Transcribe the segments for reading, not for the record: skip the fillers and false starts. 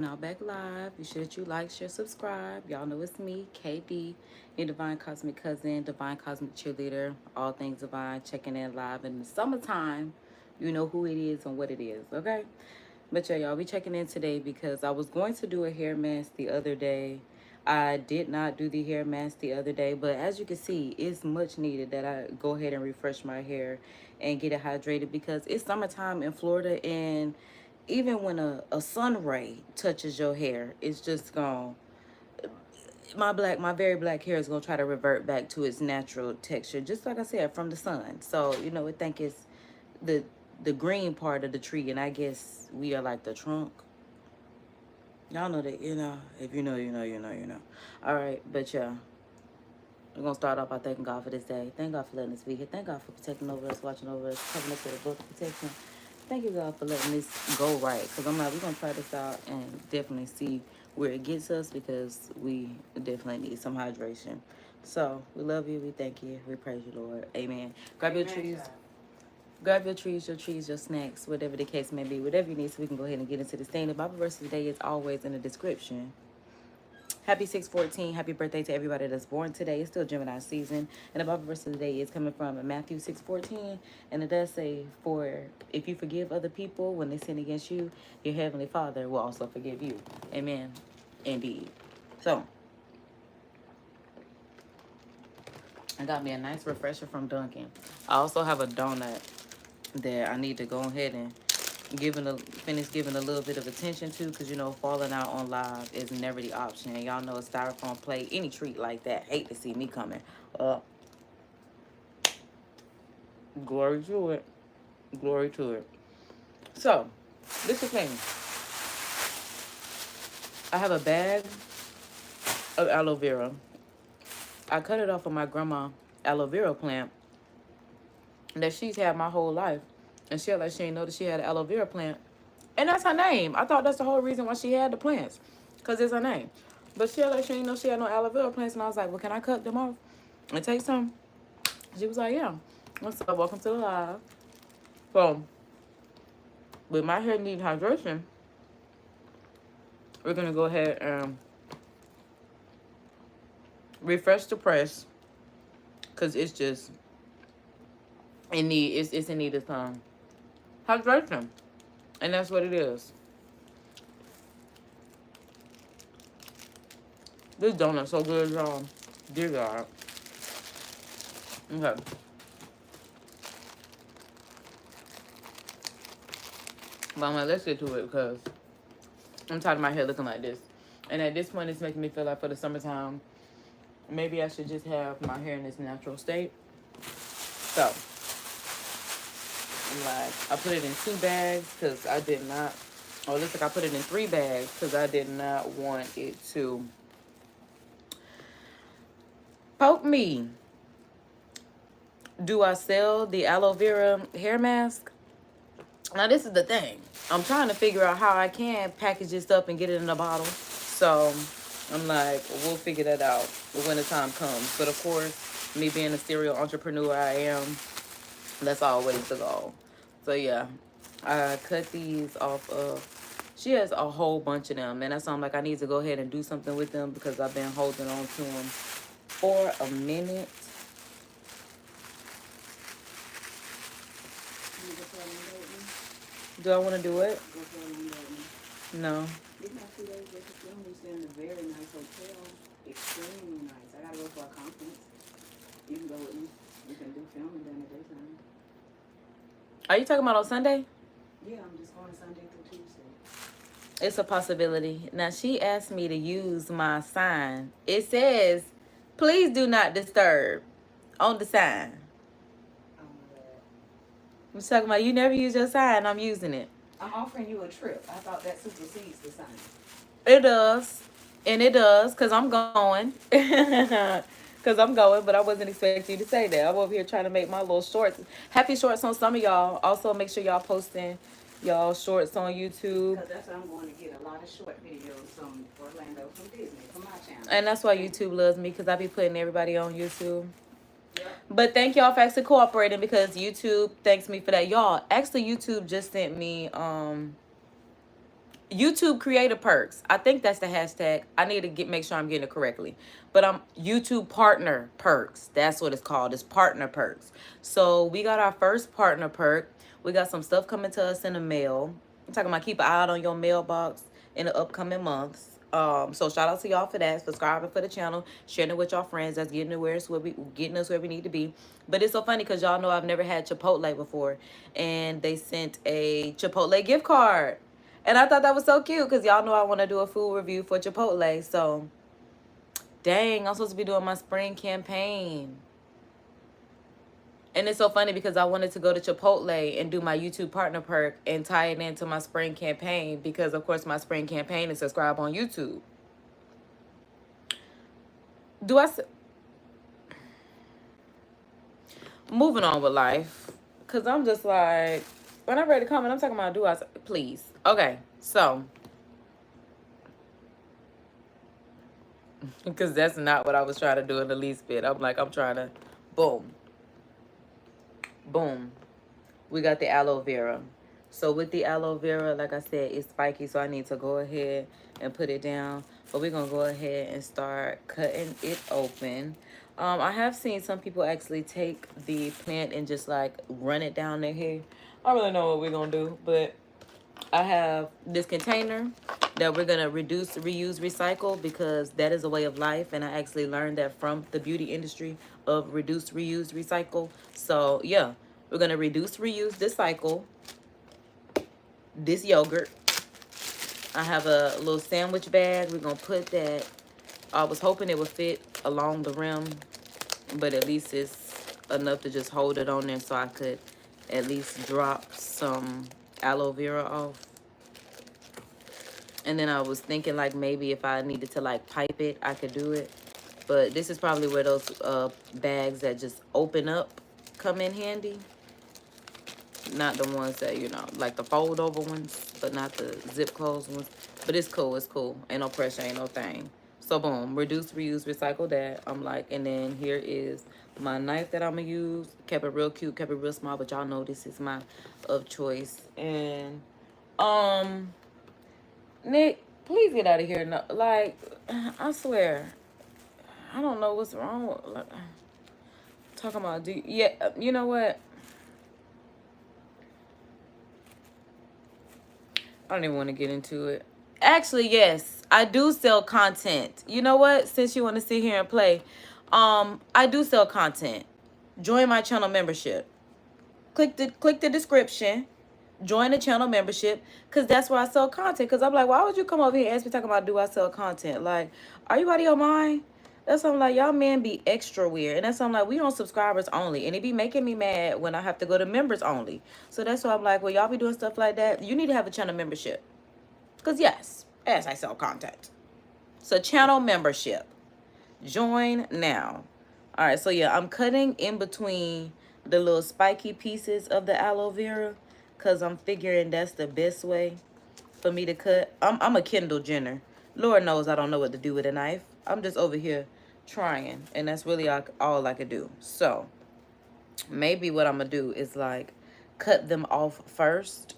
Now back live. Be sure that you like, share, subscribe. Y'all know it's me, KD, your divine cosmic cousin, divine cosmic cheerleader, all things divine, checking in live in the summertime. You know who it is and what it is, okay? But yeah, y'all, be checking in today because I was going to do a hair mask the other day. I did not do the hair mask the other day, but as you can see, it's much needed that I go ahead and refresh my hair and get it hydrated because it's summertime in Florida, and even when a sun ray touches your hair, it's just gone. My very black hair is gonna try to revert back to its natural texture, just like I said, from the sun. So I think it's the the green part of the tree, and I guess we are like the trunk. Y'all know that, if you know, you know, you know, you know. All right, but yeah, we're gonna start off by thanking God for this day. Thank God for letting us be here. Thank God for protecting over us, watching over us, covering us with a book of protection. Thank you, God, for letting this go right. Because I'm like, we're going to try this out and definitely see where it gets us because we definitely need some hydration. So, we love you. We thank you. We praise you, Lord. Amen. Grab your trees. Grab your trees, your snacks, whatever the case may be. Whatever you need so we can go ahead and get into this thing. The Bible verse of the day is always in the description. Happy 614. Happy birthday to everybody that's born today. It's still Gemini season. And the Bible verse of the day is coming from Matthew 6:14. And it does say, for if you forgive other people when they sin against you, your heavenly Father will also forgive you. Amen. Indeed. So, I got me a nice refresher from Dunkin'. I also have a donut that I need to go ahead and finish giving a little bit of attention to, because falling out on live is never the option. And y'all know a styrofoam plate, any treat like that, hate to see me coming. Glory to it. Glory to it. So, this is the thing. I have a bag of aloe vera. I cut it off of my grandma aloe vera plant that she's had my whole life. And she didn't know that she had an aloe vera plant. And that's her name. I thought that's the whole reason why she had the plants, because it's her name. But she didn't know she had no aloe vera plants. And I was like, well, can I cut them off and take some? She was like, yeah. What's up? Welcome to the live. So, with my hair needing hydration, we're going to go ahead and refresh the press, because it's just it's in need of some hydration. And that's what it is. This donut's so good, y'all. Dear God. Okay. But I'm like, let's get to it because I'm tired of my hair looking like this. And at this point, it's making me feel like for the summertime, maybe I should just have my hair in its natural state. So, I'm like, I put it in 2 bags because I did not, or it looks like I put it in 3 bags because I did not want it to poke me. Do I sell the aloe vera hair mask? Now, this is the thing. I'm trying to figure out how I can package this up and get it in a bottle. So, I'm like, we'll figure that out when the time comes. But, of course, me being a serial entrepreneur I am, that's always the goal. So, yeah. I cut these off of... She has a whole bunch of them. And that's why I'm like, I need to go ahead and do something with them because I've been holding on to them for a minute. Do I want to do it? No. We got 2 days worth of film. We stay in a very nice hotel. Extremely nice. I gotta go for a conference. You can go with me. We can do filming during the daytime. Are you talking about on Sunday? Yeah, I'm just going Sunday through Tuesday. It's a possibility. Now, she asked me to use my sign. It says, please do not disturb on the sign. I'm talking about you never use your sign. I'm using it. I'm offering you a trip. I thought that supersedes the sign. It does. And it does, because I'm going. Because I'm going, but I wasn't expecting you to say that. I'm over here trying to make my little shorts. Happy shorts on some of y'all. Also, make sure y'all posting y'all shorts on YouTube. Because that's what I'm going to get. A lot of short videos from Orlando, from Disney, from my channel. And that's why YouTube loves me, because I be putting everybody on YouTube. But thank y'all for actually cooperating, because YouTube thanks me for that. Y'all, actually, YouTube just sent me YouTube creator perks. I think that's the hashtag. I need to make sure I'm getting it correctly. But YouTube partner perks. That's what it's called. It's partner perks. So we got our first partner perk. We got some stuff coming to us in the mail. I'm talking about keep an eye out on your mailbox in the upcoming months. So shout out to y'all for that, subscribing for the channel, sharing it with y'all friends. That's getting us where we need to be. But it's so funny because y'all know I've never had Chipotle before, and they sent a Chipotle gift card. And I thought that was so cute because y'all know I want to do a food review for Chipotle. So, dang, I'm supposed to be doing my spring campaign. And it's so funny because I wanted to go to Chipotle and do my YouTube partner perk and tie it into my spring campaign because, of course, my spring campaign is subscribe on YouTube. Moving on with life, because I'm just like, when I read the comment, I'm talking about please. Okay, so. Because that's not what I was trying to do in the least bit. I'm trying to, boom. Boom. We got the aloe vera. So with the aloe vera, like I said, it's spiky, so I need to go ahead and put it down. But we're going to go ahead and start cutting it open. I have seen some people actually take the plant and just like run it down their hair. I don't really know what we're going to do, but I have this container that we're going to reduce, reuse, recycle, because that is a way of life. And I actually learned that from the beauty industry of reduce, reuse, recycle. So, yeah, we're going to reduce, reuse, recycle this yogurt. I have a little sandwich bag. We're going to put that. I was hoping it would fit along the rim, but at least it's enough to just hold it on there so I could at least drop some aloe vera off. And then I was thinking like maybe if I needed to like pipe it, I could do it. But this is probably where those bags that just open up come in handy. Not the ones that, you know, like the fold over ones, but not the zip closed ones. But it's cool, it's cool. Ain't no pressure, ain't no thing. So boom, reduce, reuse, recycle that. I'm like, and then here is my knife that I'm gonna use. Kept it real cute, kept it real small, but y'all know this is my of choice. And Nick, please get out of here. No, like, I swear, I don't know what's wrong. Like, talking about, you know what? I don't even want to get into it. Actually, yes, I do sell content. You know what? Since you want to sit here and play, I do sell content. Join my channel membership. Click the description. Join the channel membership, because that's where I sell content. Because I'm like, why would you come over here and ask me talking about do I sell content? Like, are you out of your mind? That's something like, y'all men be extra weird. And that's something like, we on subscribers only. And it be making me mad when I have to go to members only. So that's why I'm like, well, y'all be doing stuff like that. You need to have a channel membership. Because yes, as I sell content. So channel membership. Join now. All right, so yeah, I'm cutting in between the little spiky pieces of the aloe vera, because I'm figuring that's the best way for me to cut. I'm a Kendall Jenner. Lord knows I don't know what to do with a knife. I'm just over here trying, and that's really all I could do. So maybe what I'm going to do is like cut them off first,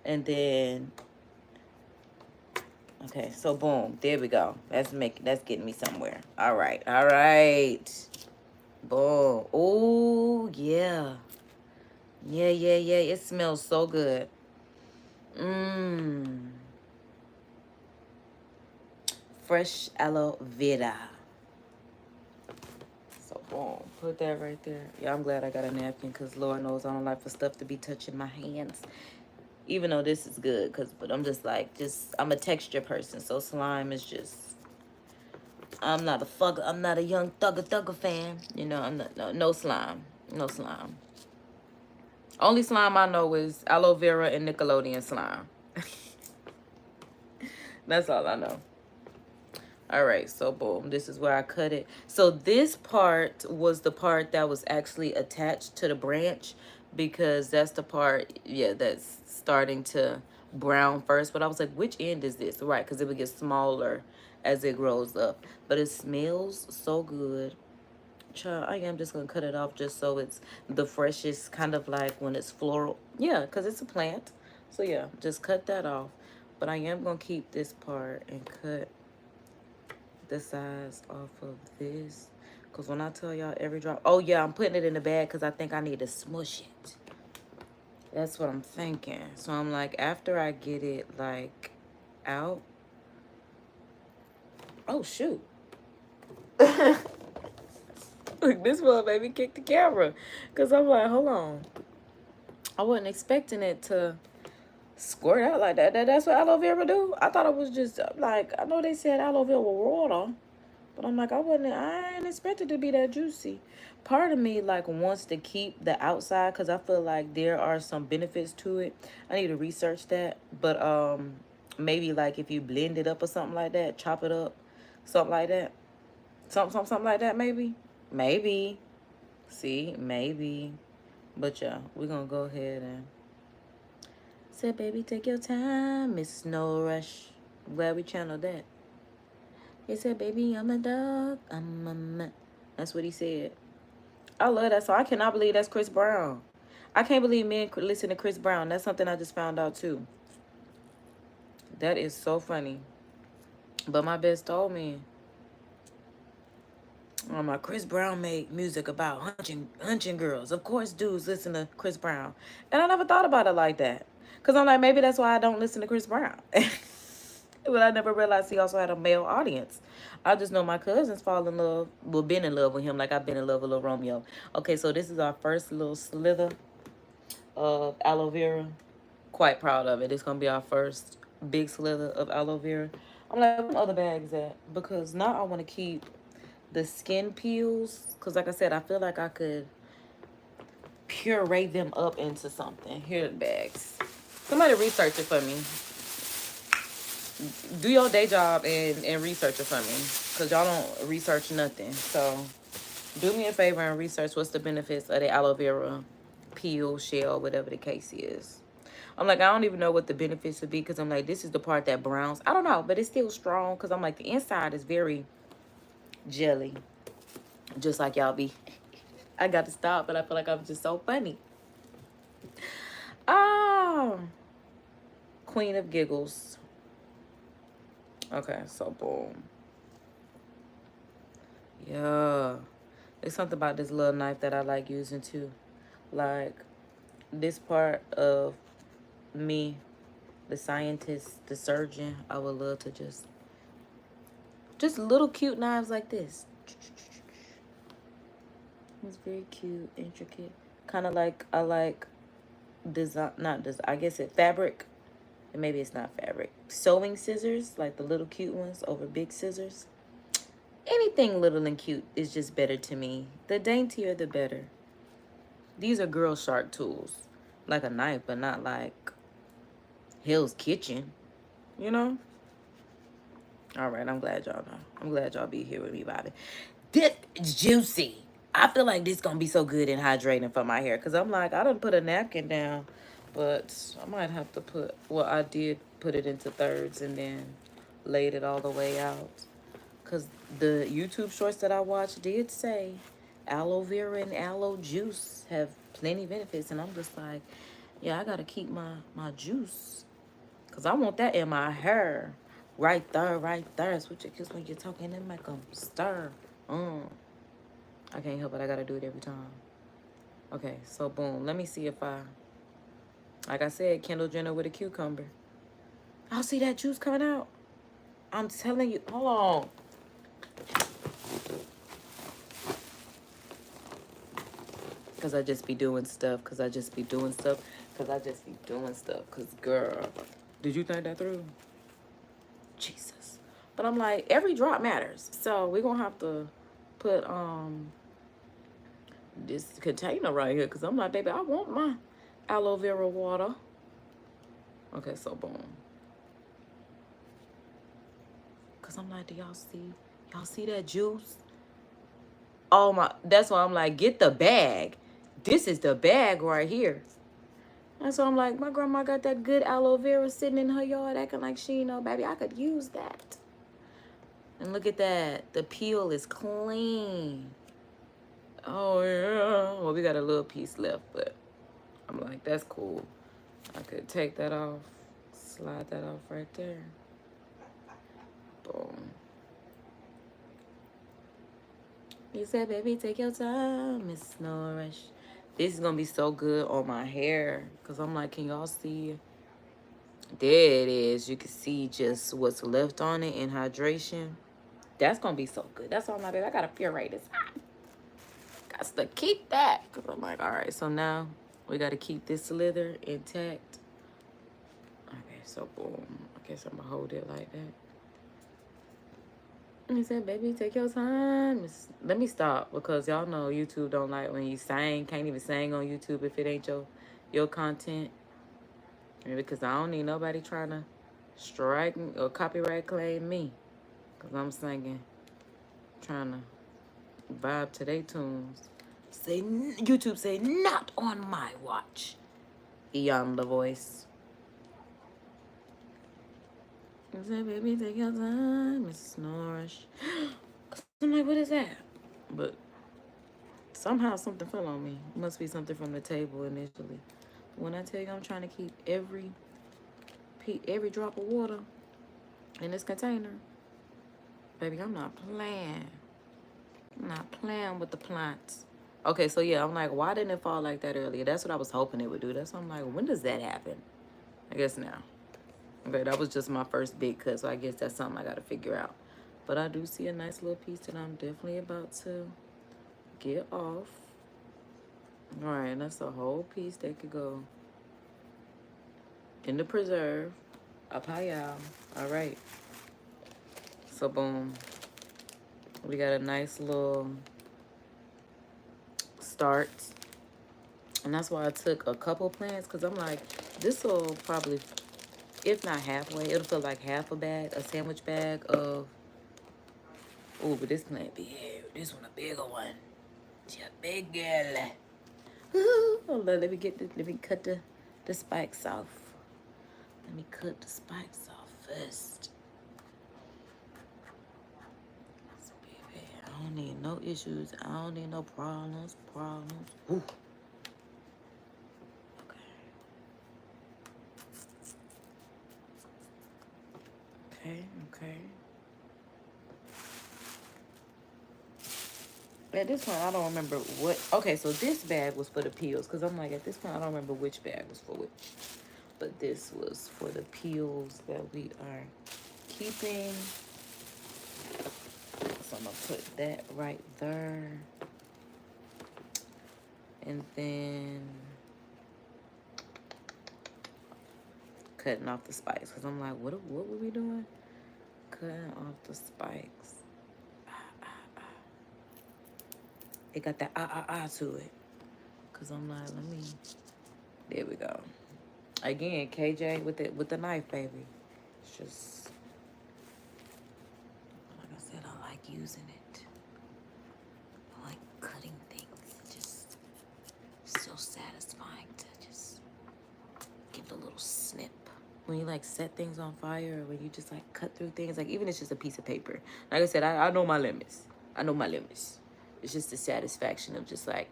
and then... Okay, so boom, there we go. That's getting me somewhere. All right. Boom. Oh, yeah. Yeah. It smells so good. Fresh aloe vera. So boom, put that right there. Yeah, I'm glad I got a napkin, because Lord knows I don't like for stuff to be touching my hands. Even though this is good, but I'm just like, I'm a texture person, so slime is just, I'm not a young thugger fan. You know, I'm not, no slime. No slime. Only slime I know is aloe vera and Nickelodeon slime. That's all I know. All right, so boom, this is where I cut it. So this part was the part that was actually attached to the branch, because that's the part, yeah, that's starting to brown first. But I was like, which end is this? Right, because it would get smaller as it grows up. But it smells so good. Child, I am just going to cut it off just so it's the freshest, kind of like when it's floral. Yeah, because it's a plant. So yeah, just cut that off. But I am going to keep this part and cut the size off of this. Because when I tell y'all every drop... Oh, yeah, I'm putting it in the bag because I think I need to smush it. That's what I'm thinking. So I'm like, after I get it, like, out... Oh, shoot. Look, this one made me kick the camera. Because I'm like, hold on. I wasn't expecting it to squirt out like that. That's what aloe vera do? I thought it was just, like, I know they said aloe vera with water. But I'm like, I ain't expected to be that juicy. Part of me, like, wants to keep the outside because I feel like there are some benefits to it. I need to research that. But maybe, like, if you blend it up or something like that, chop it up, something like that. Something like that, maybe. Maybe. See, maybe. But yeah, we're gonna go ahead and say, baby, take your time. It's no rush. I'm glad we channeled that. He said, baby, I'm a dog. I'm a man. That's what he said. I love that song. I cannot believe that's Chris Brown. I can't believe men listen to Chris Brown. That's something I just found out too. That is so funny. But my best told me, oh, my Chris Brown made music about hunching girls. Of course, dudes listen to Chris Brown. And I never thought about it like that. Because I'm like, maybe that's why I don't listen to Chris Brown. But I never realized he also had a male audience. I just know my cousins fall in love, well, been in love with him like I've been in love with Lil Romeo. Okay, so this is our first little slither of aloe vera. Quite proud of it. It's going to be our first big slither of aloe vera. I'm like, where other bags at? Because now I want to keep the skin peels. Because like I said, I feel like I could puree them up into something. Here are the bags. Somebody research it for me. Do your day job and research it for me. Because y'all don't research nothing. So do me a favor and research what's the benefits of the aloe vera peel, shell, whatever the case is. I'm like, I don't even know what the benefits would be. Because I'm like, this is the part that browns. I don't know. But it's still strong. Because I'm like, the inside is very jelly. Just like y'all be. I got to stop. But I feel like I'm just so funny. Oh. Queen of Giggles. Okay, so boom. Yeah. There's something about this little knife that I like using too. Like, this part of me, the scientist, the surgeon, I would love to just little cute knives like this. It's very cute, intricate. Kind of like, I like design, not design, I guess it fabric. And maybe it's not fabric. Sewing scissors, like the little cute ones over big scissors. Anything little and cute is just better to me. The daintier, the better. These are girl shark tools. Like a knife, but not like Hell's Kitchen. You know? All right, I'm glad y'all know. I'm glad y'all be here with me about it. This is juicy. I feel like this gonna be so good and hydrating for my hair. Because I'm like, I done put a napkin down. But I might have to put, well, I did put it into thirds and then laid it all the way out. Because the YouTube shorts that I watched did say aloe vera and aloe juice have plenty of benefits. And I'm just like, yeah, I got to keep my juice. Because I want that in my hair. Right there, right there. It's what you kiss when you're talking and make them stir. I can't help it. I got to do it every time. Okay, so boom. Let me see if like I said, Kendall Jenner with a cucumber. I'll see that juice coming out. I'm telling you. Hold on. Because I just be doing stuff. Because I just be doing stuff. Because I just be doing stuff. Because, girl, did you think that through? Jesus. But I'm like, every drop matters. So we're going to have to put this container right here. Because I'm like, baby, I want my aloe vera water. Okay, so boom. Because I'm like, do y'all see? Y'all see that juice? Oh my, that's why I'm like, get the bag. This is the bag right here. And so I'm like, my grandma got that good aloe vera sitting in her yard acting like she know, baby, I could use that. And look at that. The peel is clean. Oh, yeah. Well, we got a little piece left, but I'm like, that's cool. I could take that off. slide that off right there. Boom. He said, baby, take your time. It's no rush. This is going to be so good on my hair. Because I'm like, can y'all see? There it is. You can see just what's left on it in hydration. That's going to be so good. That's all my baby. I got to puree this. Got to keep that. Because I'm like, all right. So now we got to keep this slither intact. Okay, so boom. I guess I'm going to hold it like that. And he said, baby, take your time. Let me stop because y'all know YouTube don't like when you sing. Can't even sing on YouTube if it ain't your content. And because I don't need nobody trying to strike or copyright claim me. Because I'm singing, trying to vibe to their tunes. YouTube say, not on my watch. Beyond the voice. I said, baby, take your time. It's no rush. I'm like, what is that? But somehow something fell on me. It must be something from the table initially. When I tell you I'm trying to keep every drop of water in this container, baby, I'm not playing. I'm not playing with the plants. Okay, so yeah, I'm like, why didn't it fall like that earlier? That's what I was hoping it would do. That's why I'm like, when does that happen? I guess now. Okay, that was just my first big cut, so I guess that's something I got to figure out. But I do see a nice little piece that I'm definitely about to get off. All right, that's a whole piece that could go in the preserve. Up high, y'all. All right. So, boom. We got a nice little start. And that's why I took a couple plants, because I'm like, this will probably, if not halfway, it'll feel like half a bag, a sandwich bag of, oh, but this plant big. This one a bigger one. She a big girl. Hold on, let me cut the spikes off. Let me cut the spikes off first. Baby, I don't need no issues. I don't need no problems. Ooh. Okay. At this point, I don't remember what. Okay, so this bag was for the peels. Because I'm like, at this point, I don't remember which bag was for which. But this was for the peels that we are keeping. So I'm going to put that right there. And then cutting off the spikes. Because I'm like, what were we doing? Cutting off the spikes. It got that to it. Because I'm like, let me. There we go. Again, KJ with the knife, baby. It's just, like I said, I like using it. I like cutting things. It's just so satisfying to just give the little snip. When you like set things on fire, or when you just like cut through things, like even if it's just a piece of paper. Like I said, I know my limits. It's just the satisfaction of just like,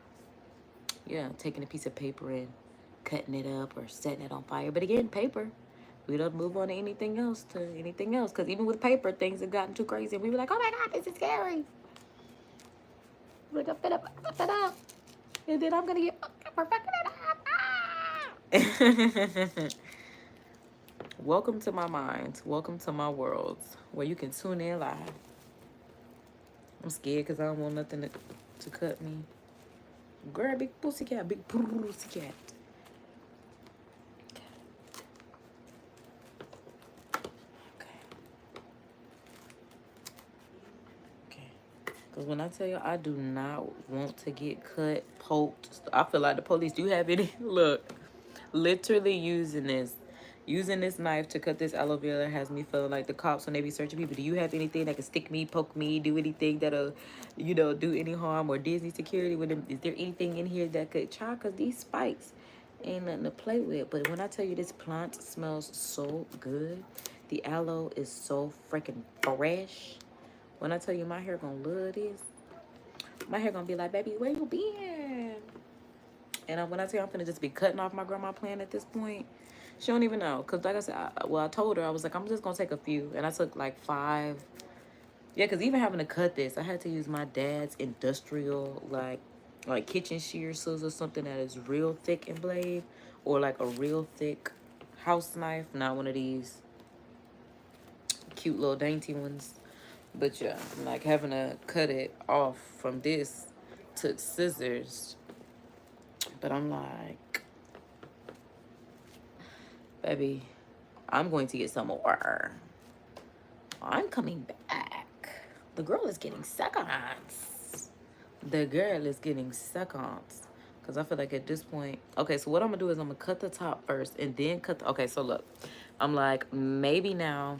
yeah, taking a piece of paper and cutting it up or setting it on fire. But again, paper. We don't move on to anything else. Because even with paper, things have gotten too crazy. And we were like, oh my God, this is scary. We're like, I'm fed up. And then I'm going to get, we're fucking it up. Welcome to my mind. Welcome to my world where you can tune in live. I'm scared because I don't want nothing to cut me. Girl, big pussycat. Because when I tell you, I do not want to get cut, poked. I feel like the police. Do you have any? Look, literally using this knife to cut this aloe vera has me feeling like the cops when they be searching people. Do you have anything that can stick me, poke me, do anything that'll, do any harm, or Disney security with them? Is there anything in here that could try? Because these spikes ain't nothing to play with. But when I tell you this plant smells so good, the aloe is so freaking fresh. When I tell you my hair gonna love this, my hair gonna be like, baby, where you been? And when I tell you I'm finna just be cutting off my grandma plant at this point, She don't even know. Because like I said, I told her, I was like, I'm just going to take a few. And I took like 5. Yeah, because even having to cut this, I had to use my dad's industrial, like kitchen shears or something that is real thick in blade. Or like a real thick house knife. Not one of these cute little dainty ones. But yeah, like having to cut it off from this took scissors. But I'm like, baby, I'm going to get some more. I'm coming back. The girl is getting seconds. The girl is getting seconds. Because I feel like at this point... Okay, so what I'm going to do is I'm going to cut the top first and then cut the... Okay, so look. I'm like, maybe now...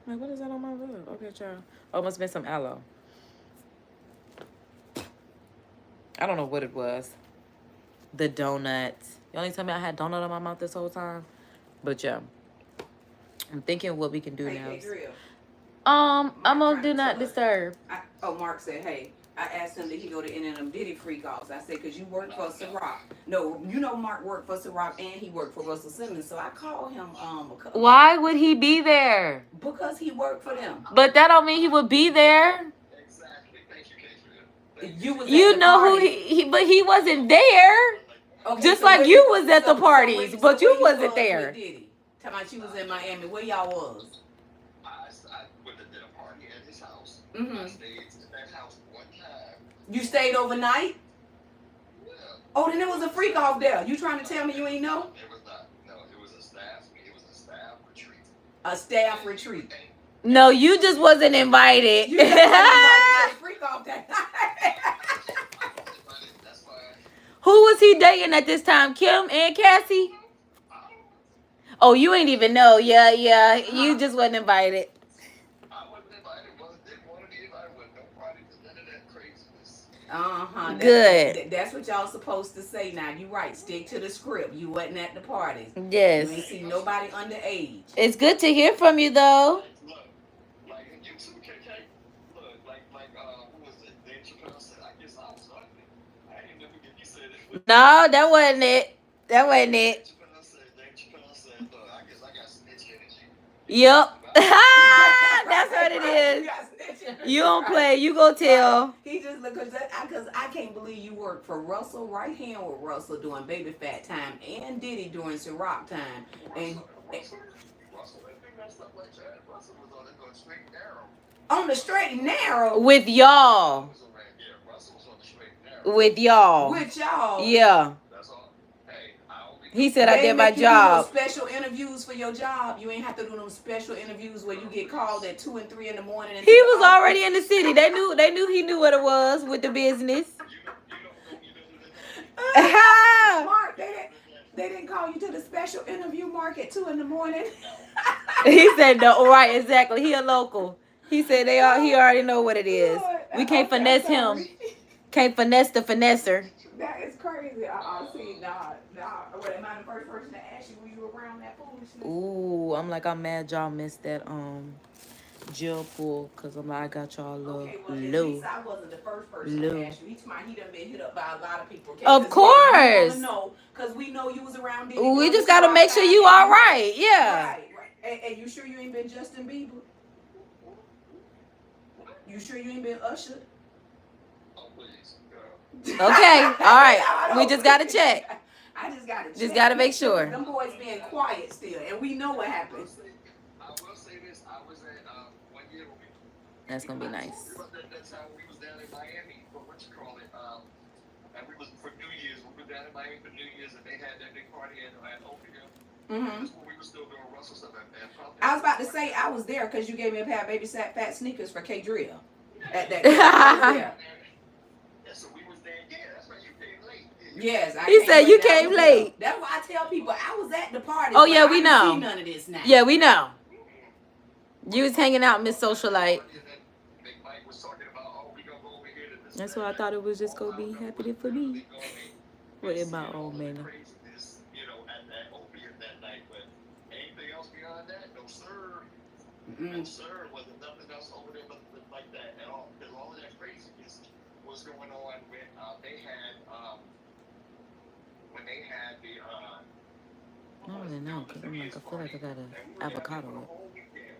Like, what is that on my lip? Okay, child. Oh, it must have been some aloe. I don't know what it was. The donuts. Y'all ain't tell me I had donut in my mouth this whole time. But yeah. I'm thinking what we can do now. I'm gonna do not disturb. Mark said, hey, I asked him, did he go to any of them Diddy freak offs? I said, because you work for Ciroc. No, you know Mark worked for Ciroc and he worked for Russell Simmons. So I called him. Why would he be there? Because he worked for them. But that don't mean he would be there. Exactly. Thank you, You know who but he wasn't there. Okay, just so like you was at the parties, but you wasn't there. Tell me she was in Miami. Where y'all was? I went to dinner party at his house. Mm-hmm. I stayed at that house one time. You stayed overnight? Yeah. Oh, then there was a freak off there. You trying to tell me you ain't know? It was not. No, it was a staff retreat. A staff retreat. No, you just wasn't invited. You just wasn't invited to the freak off that night. That's why. Who was he dating at this time? Kim and Cassie? Oh, you ain't even know. Yeah. You just wasn't invited. I wasn't invited. Didn't want to be invited. With no party to none of that craziness. Good. That's what y'all supposed to say now. You right. Stick to the script. You wasn't at the parties. Yes. You ain't see nobody underage. It's good to hear from you, though. Look, like you too, KK. Look, like who was it? Dave Chappelle said, I guess I was ugly. I didn't never get you said it. No, that wasn't it. That wasn't it. Dave Chappelle said, look, I guess I got snitch energy. Yep. That's what it is. You don't play. You go tell. He just look because I can't believe you worked for Russell, right hand with Russell doing Baby Fat time and Diddy doing Ciroc time. And Russell didn't mess up like that. Russell was on the straight and narrow. On the straight and narrow? With y'all. Yeah, Russell was on the straight and narrow. With y'all. With y'all? Yeah. That's all. Hey, he said I did my job. Special interviews for your job. You ain't have to do them special interviews where you get called at 2 and 3 in the morning. And he was already in the city. They knew he knew what it was with the business. Mark, they didn't call you to the special interview, Mark, at 2 in the morning. He said no. Right, exactly. He a local. He said he already know what it is. We can't finesse him. Can't finesse the finesser. That is crazy. See, nah. What, am I the first person to ask you when you were around that foolishness? Ooh, I'm mad y'all missed that jail pool because I'm like, I got y'all low. Okay, well, at least I wasn't the first person to ask you. He done been hit up by a lot of people. Okay? Of course. Because we know you was around. We just got to make sure you all right. Yeah. Right. And you sure you ain't been Justin Bieber? You sure you ain't been Usher? Oh, please, girl. Okay. All right. We just got to check. I just got to check. Just got to make sure. Them boys being quiet still. And we know what happened. I will say this. I was at 1 year. That's going to be nice. That's how we was down in Miami. What you call it? And we was for New Year's. We were down in Miami for New Year's, and they had that big party at Opia. Mm-hmm. That's when we were still doing Russell stuff. I was about to say I was there because you gave me a pair of baby fat sneakers for K Drill. At that time. Yeah, so we was there. Yeah, that's why you came late. Yes, he said you came late. That's why I tell people I was at the party. Oh yeah, we know. See none of this now. Yeah, we know. You was hanging out, Miss Socialite. That's why I thought it was just gonna be happening for me. What in my own man? No, sir, wasn't nothing else over there but like that at all. Because all of that craziness was going on when they had when they had the I don't really know, because I'm like, I feel like I got an avocado. whole weekend.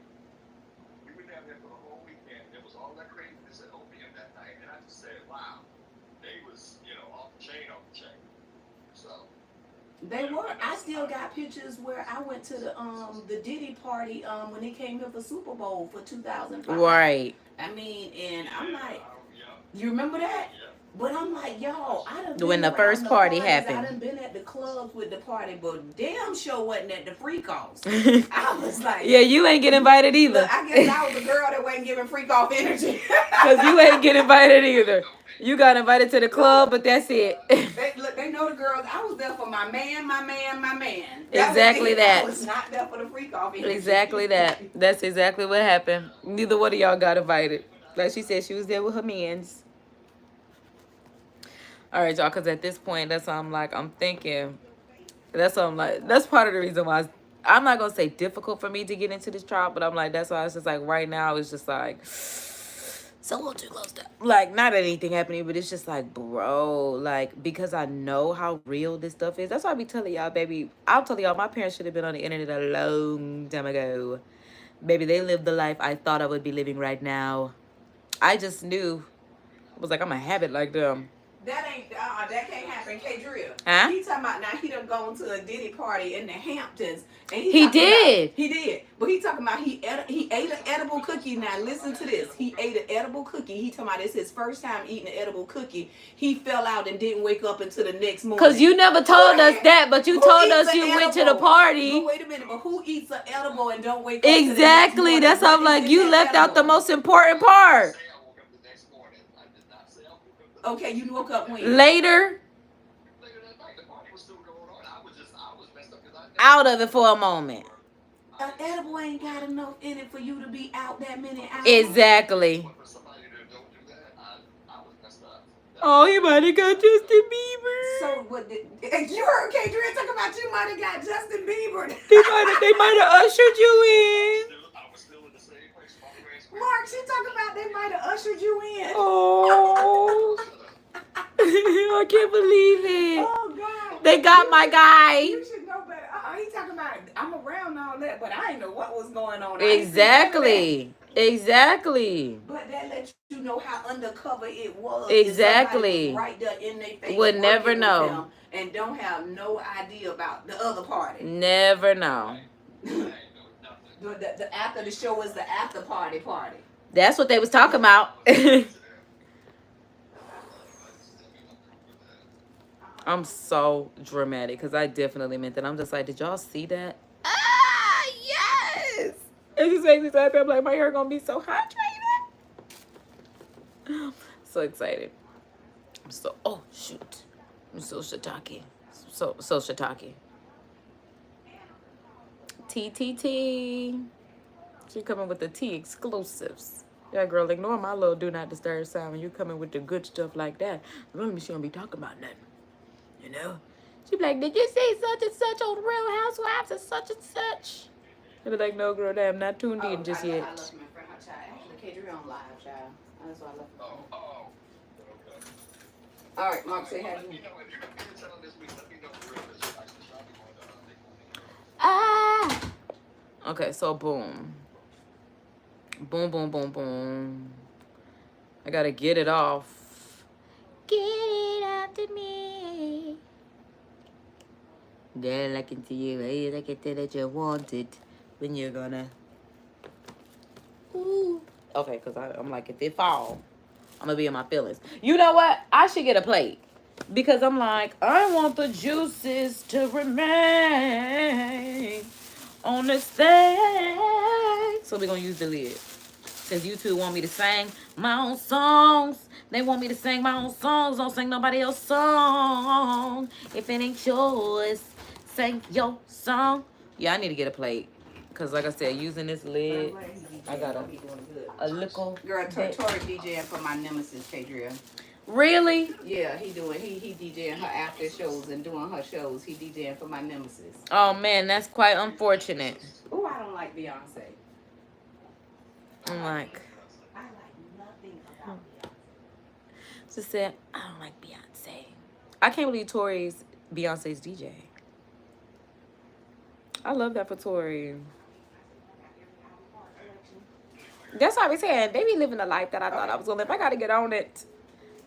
We were down there for the whole weekend. There was all that craziness at opium that night, and I just said, wow, they was, off the chain, off the chain. So. They were. I still got pictures where I went to the Diddy party when he came here for Super Bowl for 2005. Right. I mean, and I'm like, you remember that? Yeah. But I'm like, y'all, I done been When the around first the party parties. happened. I done been at the clubs with the party, but damn sure wasn't at the freak offs. I was like, Yeah, you ain't get invited either. look, I guess I was the girl that wasn't giving freak off energy. Because you ain't get invited either. You got invited to the club, but that's it. They know the girls. I was there for my man, my man, my man. Exactly that. I was not there for the freak off energy. Exactly that. That's exactly what happened. Neither one of y'all got invited. Like she said, she was there with her mans. All right, y'all, because at this point, that's what I'm thinking. That's what I'm like. That's part of the reason why I'm not going to say difficult for me to get into this trial, but I'm like, that's why it's just like right now, it's just like, so a little too close to, like, not anything happening, but it's just like, bro, like, because I know how real this stuff is. That's why I be telling y'all, baby, I'll tell y'all, my parents should have been on the internet a long time ago. Baby, they lived the life I thought I would be living right now. I just knew. I was like, I'm going to have it like them. That can't happen. K-Drill. Huh? He talking about now he done gone to a Diddy party in the Hamptons. And He did. He did. But he talking about he ate an edible cookie. Now listen to this. He ate an edible cookie. He talking about it's his first time eating an edible cookie. He fell out and didn't wake up until the next morning. Because you never told us that, but you told us you went to the party. But wait a minute, but who eats an edible and don't wake up? Exactly. That's how I'm like, you left out the most important part. Okay, you woke up when? Later. Out of it for a moment. An edible ain't got enough in it for you to be out that many hours. Exactly. Oh, he might have got Justin Bieber. So what? You heard K-Drill talking about you might have got Justin Bieber. They might have ushered you in. Mark, she talking about they might have ushered you in. Oh. I can't believe it. Oh God. They got my guy. You should know better. He talking about I'm around all that, but I didn't know what was going on. Exactly. Exactly. But that lets you know how undercover it was. Exactly. Was right there in their face. Would never know. And don't have no idea about the other party. Never know. The after the show is the after party. That's what they was talking about. I'm so dramatic because I definitely meant that. I'm just like, did y'all see that? Ah, yes. It just makes me so happy. I'm like, my hair gonna be so hydrated. So excited. I'm so, oh shoot. I'm so shiitake. So shiitake. TTT. She coming with the T exclusives. Yeah, girl, ignore my little do not disturb sound when you coming with the good stuff like that. Let me see, don't be talking about nothing. You know? She be like, did you see such and such on Real Housewives and such and such? I be like, no, girl, I'm not tuned in just yet. I love my friend, her child. Actually, K-Drill on live, child. That's why I love her. Okay. All right, Mark, say hi. If you're going to be in town this week, let me know for real. Ah. Okay, so boom. Boom, boom, boom, boom. I gotta get it off. Get it off to me. Girl, I can see you. I can tell that you want it. When you're gonna. Ooh. Okay, because I'm like, if it fall, I'm gonna be in my feelings. You know what? I should get a plate. Because I'm like, I want the juices to remain on this thing. So we're gonna use the lid. Since you two want me to sing my own songs, they want me to sing my own songs. Don't sing nobody else's song. If it ain't yours, sing your song. Yeah, I need to get a plate. Because like I said, using this lid, I got a little. Girl, Tori DJing for my nemesis, K-Drill. Really? Yeah, he DJing her after shows and doing her shows. He DJing for my nemesis. Oh, man, that's quite unfortunate. Oh, I don't like Beyonce. I'm like, I like nothing about Beyonce. Just said, I don't like Beyonce. I can't believe Tori's Beyonce's DJ. I love that for Tori. That's what I was saying. They be living the life that I thought I was gonna live. I gotta get on it.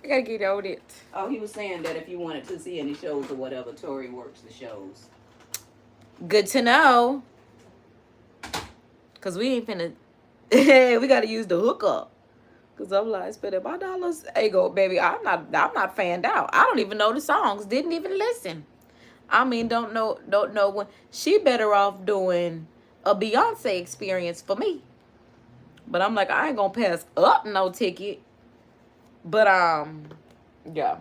I gotta get on it. Oh, he was saying that if you wanted to see any shows or whatever, Tori works the shows. Good to know. Cause we ain't finna. We gotta use the hookup. Cause I'm like spending my dollars. Hey, go baby. I'm not fanned out. I don't even know the songs. Didn't even listen. I mean, don't know when. She better off doing a Beyonce experience for me. But I'm like, I ain't gonna pass up no ticket. But yeah.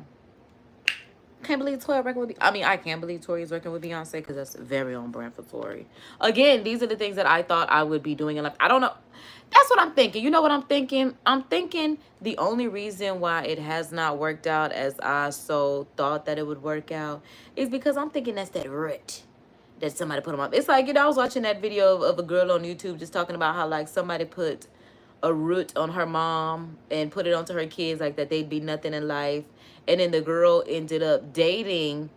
Can't believe Tori working with. I mean, I can't believe Tori is working with Beyonce because that's very on brand for Tori. Again, these are the things that I thought I would be doing in life. I don't know. That's what I'm thinking. You know what I'm thinking? I'm thinking the only reason why it has not worked out as I so thought that it would work out is because I'm thinking that's that root that somebody put them up. It's like, you know, I was watching that video of a girl on YouTube just talking about how like somebody put a root on her mom and put it onto her kids, like that they'd be nothing in life. And then the girl ended up dating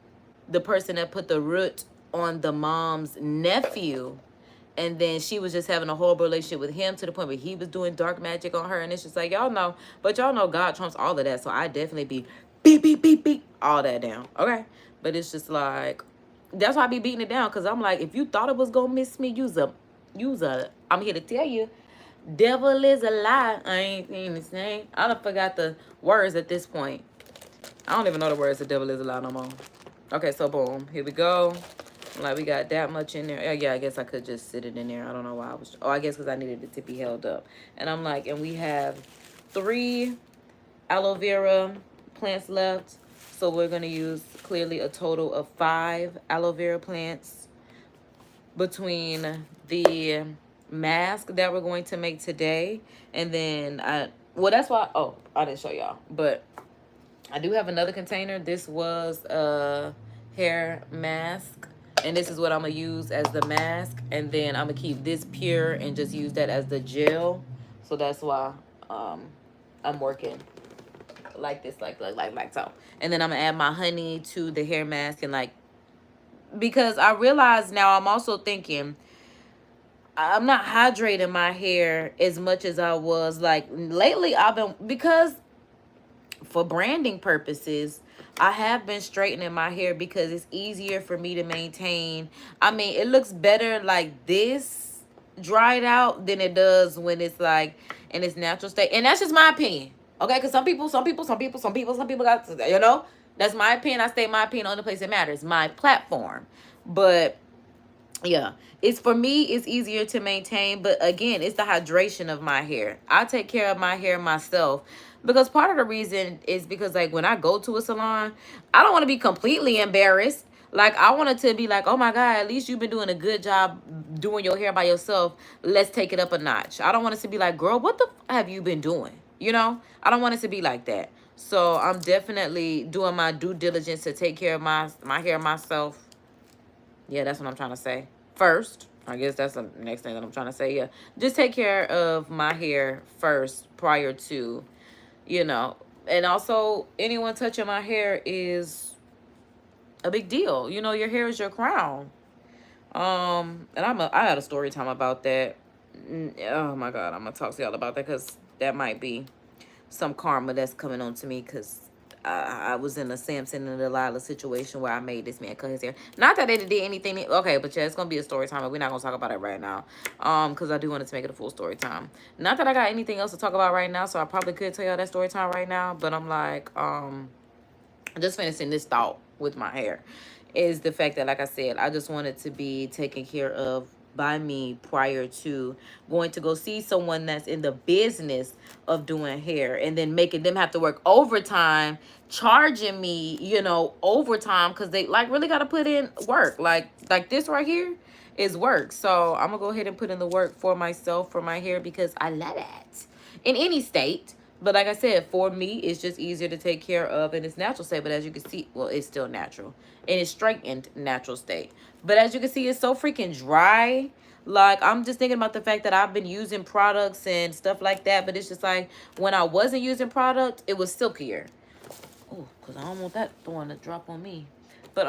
the person that put the root on the mom's nephew. And then she was just having a horrible relationship with him to the point where he was doing dark magic on her. And it's just like, y'all know. But y'all know God trumps all of that. So I definitely be beep, beep, beep, beep, all that down. Okay? But it's just like, that's why I be beating it down. Because I'm like, if you thought it was going to miss me, use a, I'm here to tell you, devil is a lie. I ain't seen the same. I done forgot the words at this point. I don't even know the words the devil is a lie no more. Okay, so boom. Here we go. Like, we got that much in there. Yeah, I guess I could just sit it in there. I don't know why I was... Oh, I guess because I needed it to be held up. And I'm like, and we have 3 aloe vera plants left. So we're going to use clearly a total of 5 aloe vera plants between the mask that we're going to make today. And then, well, that's why... Oh, I didn't show y'all. But I do have another container. This was a hair mask. And this is what I'm going to use as the mask. And then I'm going to keep this pure and just use that as the gel. So that's why I'm working like this, like so. And then I'm going to add my honey to the hair mask. And like, because I realize now I'm also thinking, I'm not hydrating my hair as much as I was. Like, lately I've been, because for branding purposes, I have been straightening my hair because it's easier for me to maintain. I mean, it looks better like this dried out than it does when it's like in its natural state. And that's just my opinion. Okay, because some people got, you know, that's my opinion. I state my opinion on the place that matters, my platform. But yeah, it's, for me, it's easier to maintain. But again, it's the hydration of my hair. I take care of my hair myself. Because part of the reason is because, like, when I go to a salon, I don't want to be completely embarrassed. Like, I want it to be like, oh, my God, at least you've been doing a good job doing your hair by yourself. Let's take it up a notch. I don't want it to be like, girl, what the have you been doing? You know? I don't want it to be like that. So I'm definitely doing my due diligence to take care of my hair myself. Yeah, that's what I'm trying to say. First, I guess that's the next thing that I'm trying to say. Yeah, just take care of my hair first prior to... You know, and also anyone touching my hair is a big deal. You know, your hair is your crown. And I had a story time about that. Oh my God, I'm gonna talk to y'all about that because that might be some karma that's coming on to me because I was in a Samson and Delilah situation where I made this man cut his hair. Not that they did anything. Okay, but yeah, it's going to be a story time, but we're not going to talk about it right now. Because I do want to make it a full story time. Not that I got anything else to talk about right now, so I probably could tell y'all that story time right now. But I'm like, just finishing this thought with my hair is the fact that, like I said, I just wanted to be taken care of by me prior to going to go see someone that's in the business of doing hair and then making them have to work overtime, charging me, you know, overtime because they like really got to put in work. Like this right here is work. So I'm gonna go ahead and put in the work for myself, for my hair, because I love it in any state. But like I said, for me, it's just easier to take care of in its natural state. But as you can see, well, it's still natural. In its straightened natural state. But as you can see, it's so freaking dry. Like, I'm just thinking about the fact that I've been using products and stuff like that. But it's just like, when I wasn't using product, it was silkier. Oh, because I don't want that one to drop on me. But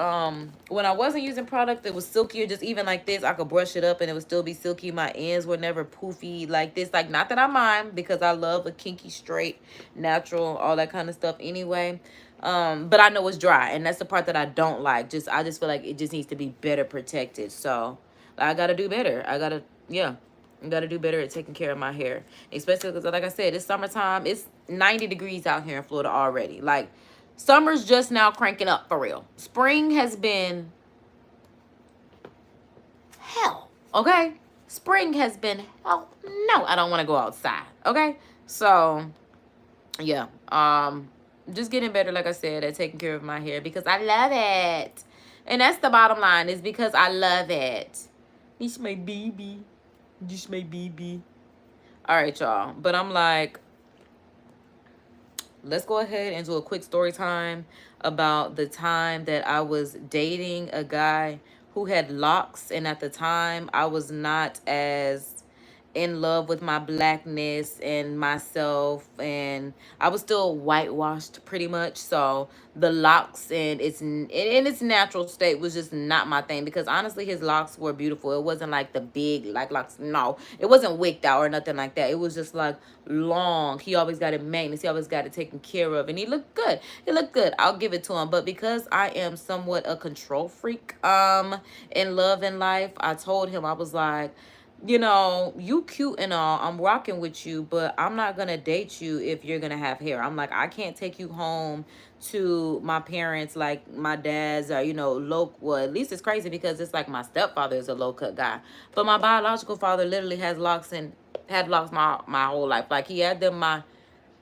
when I wasn't using product, it was silkier. Just even like this, I could brush it up and it would still be silky. My ends were never poofy like this. Like, not that I mind, because I love a kinky, straight, natural, all that kind of stuff anyway. But I know it's dry, and that's the part that I don't like. I just feel like it just needs to be better protected. So I gotta do better. Yeah, I gotta do better at taking care of my hair, especially because, like I said, it's summertime. It's 90 degrees out here in Florida already. Like, summer's just now cranking up for real. Spring has been hell, okay? Spring has been hell. No, I don't want to go outside, okay? So, yeah. Just getting better, like I said, at taking care of my hair because I love it. And that's the bottom line, is because I love it. This my baby. This my baby. All right, y'all. But I'm like, let's go ahead and do a quick story time about the time that I was dating a guy who had locks. And at the time, I was not as in love with my blackness and myself, and I was still whitewashed pretty much. So the locks and in its natural state was just not my thing, because honestly his locks were beautiful. It wasn't like the big like locks. No, it wasn't wicked out or nothing like that. It was just like long. He always got it maintenance. He always got it taken care of, and he looked good. It looked good. I'll give it to him. But because I am somewhat a control freak in love and life, I told him, I was like, you know, you cute and all, I'm rocking with you, but I'm not gonna date you if you're gonna have hair. I'm like, I can't take you home to my parents, like my dad's, or, you know, low. Well, at least it's crazy because it's like my stepfather is a low cut guy, but my biological father literally has locks and had locks my whole life. Like, he had them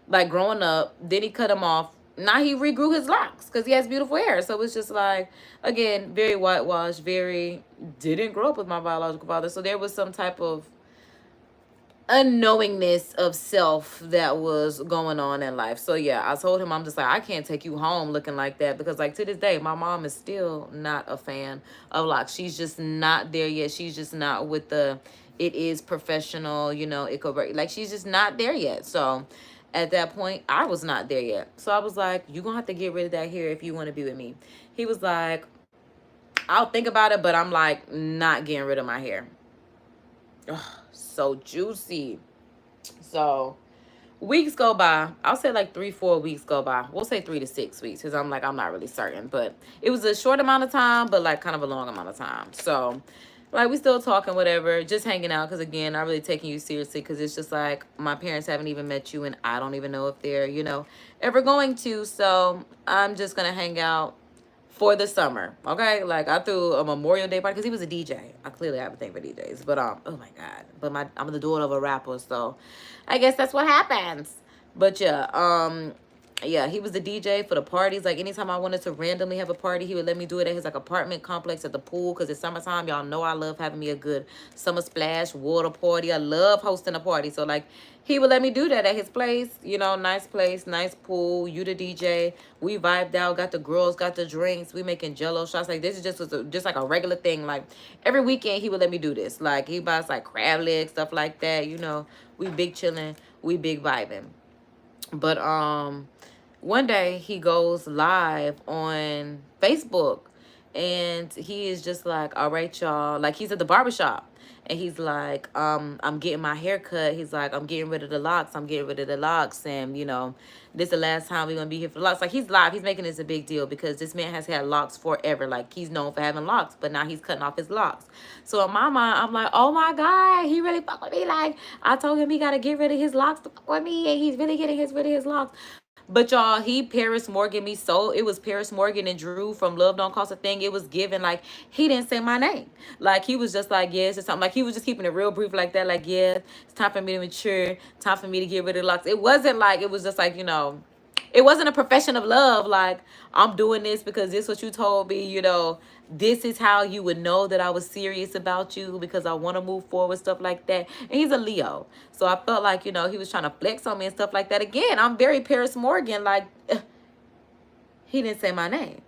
like growing up, then he cut them off. Now he regrew his locks because he has beautiful hair. So it's just like, again, very whitewashed, very, didn't grow up with my biological father. So there was some type of unknowingness of self that was going on in life. So yeah, I told him, I'm just like, I can't take you home looking like that, because like to this day, my mom is still not a fan of locks. She's just not there yet. She's just not with the, it is professional, you know, it could work. Like, she's just not there yet. So at that point, I was not there yet. So I was like, you're going to have to get rid of that hair if you want to be with me. He was like, I'll think about it, but I'm like, not getting rid of my hair. Ugh, so juicy. So weeks go by. I'll say like 3-4 weeks go by. We'll say 3 to 6 weeks, because I'm like, I'm not really certain. But it was a short amount of time, but like kind of a long amount of time. So like, we still talking, whatever, just hanging out, because again, I'm really taking you seriously, because it's just like, my parents haven't even met you, and I don't even know if they're, you know, ever going to. So I'm just gonna hang out for the summer, okay? Like, I threw a Memorial Day party because he was a DJ. I clearly have a thing for DJs, but oh my god, but I'm the daughter of a rapper, so I guess that's what happens. But yeah, he was the DJ for the parties. Like, anytime I wanted to randomly have a party, he would let me do it at his like apartment complex at the pool, because it's summertime. Y'all know I love having me a good summer splash water party. I love hosting a party. So like, he would let me do that at his place, you know, nice place, nice pool. You the DJ. We vibed out, got the girls, got the drinks. We making jello shots. Like, this is just like a regular thing. Like, every weekend he would let me do this. Like, he buys like crab legs, stuff like that. You know, we big chilling, we big vibing. But one day he goes live on Facebook, and he is just like, all right, y'all. Like, he's at the barbershop, and he's like, I'm getting my hair cut. He's like, I'm getting rid of the locks. I'm getting rid of the locks. And, you know, this is the last time we're going to be here for the locks. Like, he's live. He's making this a big deal, because this man has had locks forever. Like, he's known for having locks, but now he's cutting off his locks. So in my mind, I'm like, oh my God, he really fuck with me. Like, I told him he got to get rid of his locks to fuck with me, and he's really getting rid of his locks. But y'all, he Paris Morgan me so. It was Paris Morgan and Drew from Love Don't Cost a Thing. It was given like, he didn't say my name. Like, he was just like, yes, or something. Like, he was just keeping it real brief like that. Like, yeah, it's time for me to mature. Time for me to get rid of the locks. It wasn't like, it was just like, you know, it wasn't a profession of love. Like, I'm doing this because this is what you told me, you know. This is how you would know that I was serious about you, because I want to move forward, stuff like that. And he's a Leo. So I felt like, you know, he was trying to flex on me and stuff like that. Again, I'm very Paris Morgan. Like, he didn't say my name.